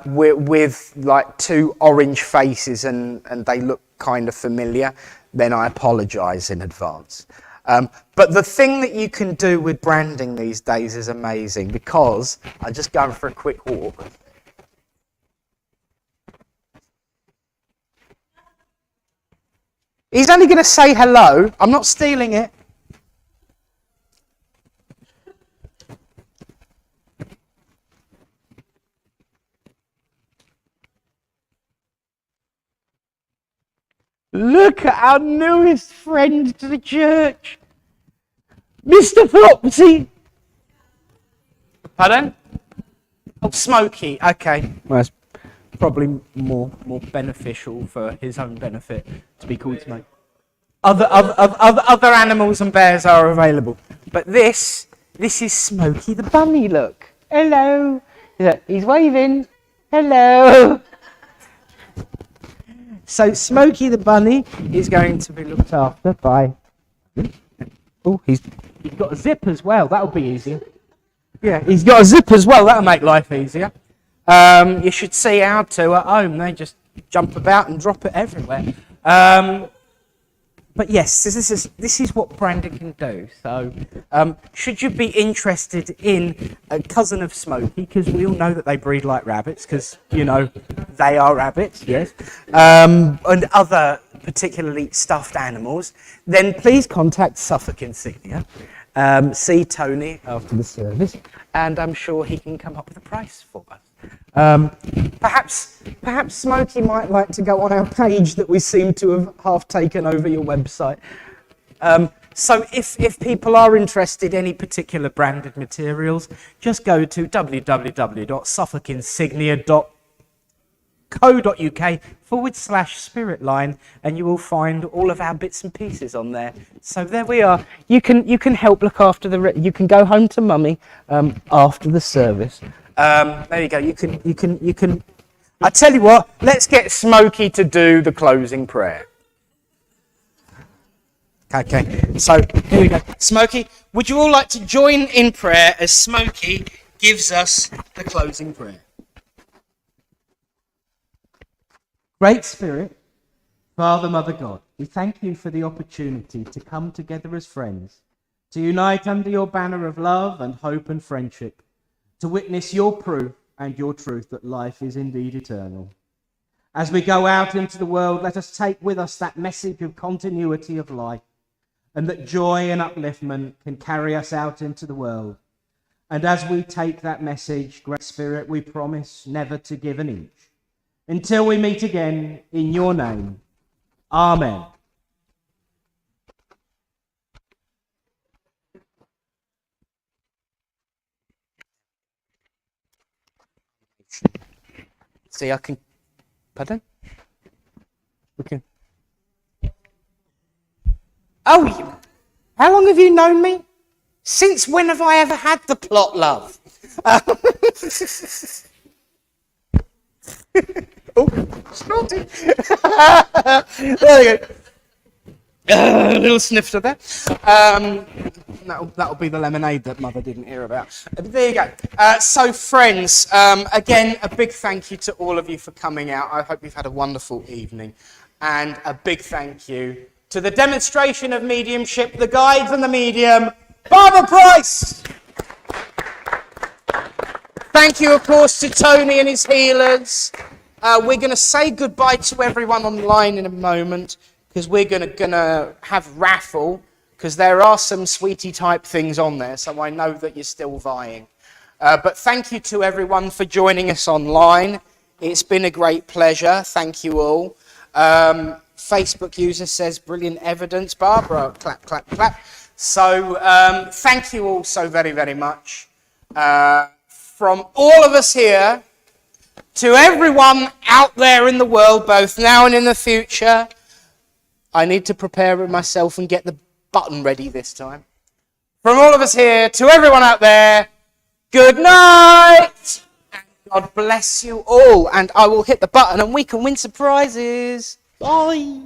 Speaker 1: with like two orange faces and they look kind of familiar, then I apologise in advance. But the thing that you can do with branding these days is amazing, because I'm just going for a quick walk. He's only going to say hello. I'm not stealing it. Look at our newest friend to the church, Mr. Flopsy. Pardon? Oh, Smokey. Okay. Well, it's probably more beneficial for his own benefit to be called Smokey. Other animals and bears are available, but this is Smokey the bunny. Look. Hello. Look, he's waving. Hello. So Smokey the bunny is going to be looked after by... Oh, he's got a zip as well. That'll be easier. Yeah, he's got a zip as well. That'll make life easier. You should see our two at home. They just jump about and drop it everywhere. But yes, this is what branding can do. So, should you be interested in a cousin of Smokey, because we all know that they breed like rabbits, because, you know, they are rabbits, yes, and other particularly stuffed animals, then please contact Suffolk Insignia. See Tony after the service, and I'm sure he can come up with a price for us. Perhaps Smokey might like to go on our page that we seem to have half taken over your website. So if people are interested in any particular branded materials, just go to www.suffolkinsignia.co.uk/spirit line, and you will find all of our bits and pieces on there. So there we are. You can help look after you can go home to mummy after the service. There you go. You can. I tell you what. Let's get Smokey to do the closing prayer. Okay. So here we go. Smokey, would you all like to join in prayer as Smokey gives us the closing prayer? Great Spirit, Father, Mother, God, we thank you for the opportunity to come together as friends, to unite under your banner of love and hope and friendship, to witness your proof and your truth that life is indeed eternal. As we go out into the world, let us take with us that message of continuity of life, and that joy and upliftment can carry us out into the world. And as we take that message, Great Spirit, we promise never to give an inch. Until we meet again, in your name. Amen. See, I can... Pardon? We can... Oh, how long have you known me? Since when have I ever had the plot, love? Oh, snorted. There you go. A little snifter there. That'll be the lemonade that Mother didn't hear about. There you go. So, friends, again, a big thank you to all of you for coming out. I hope you've had a wonderful evening. And a big thank you to the demonstration of mediumship, the guides and the medium, Barbara Price. Thank you, of course, to Tony and his healers. We're going to say goodbye to everyone online in a moment because we're going to have Raffle because there are some sweetie type things on there, so I know that you're still vying. But thank you to everyone for joining us online. It's been a great pleasure. Thank you all. Facebook user says, brilliant evidence. Barbara, clap, clap, clap. So thank you all so very, very much. From all of us here to everyone out there in the world, both now and in the future, I need to prepare myself and get the button ready this time. From all of us here to everyone out there, good night! And God bless you all. And I will hit the button and we can win some prizes. Bye!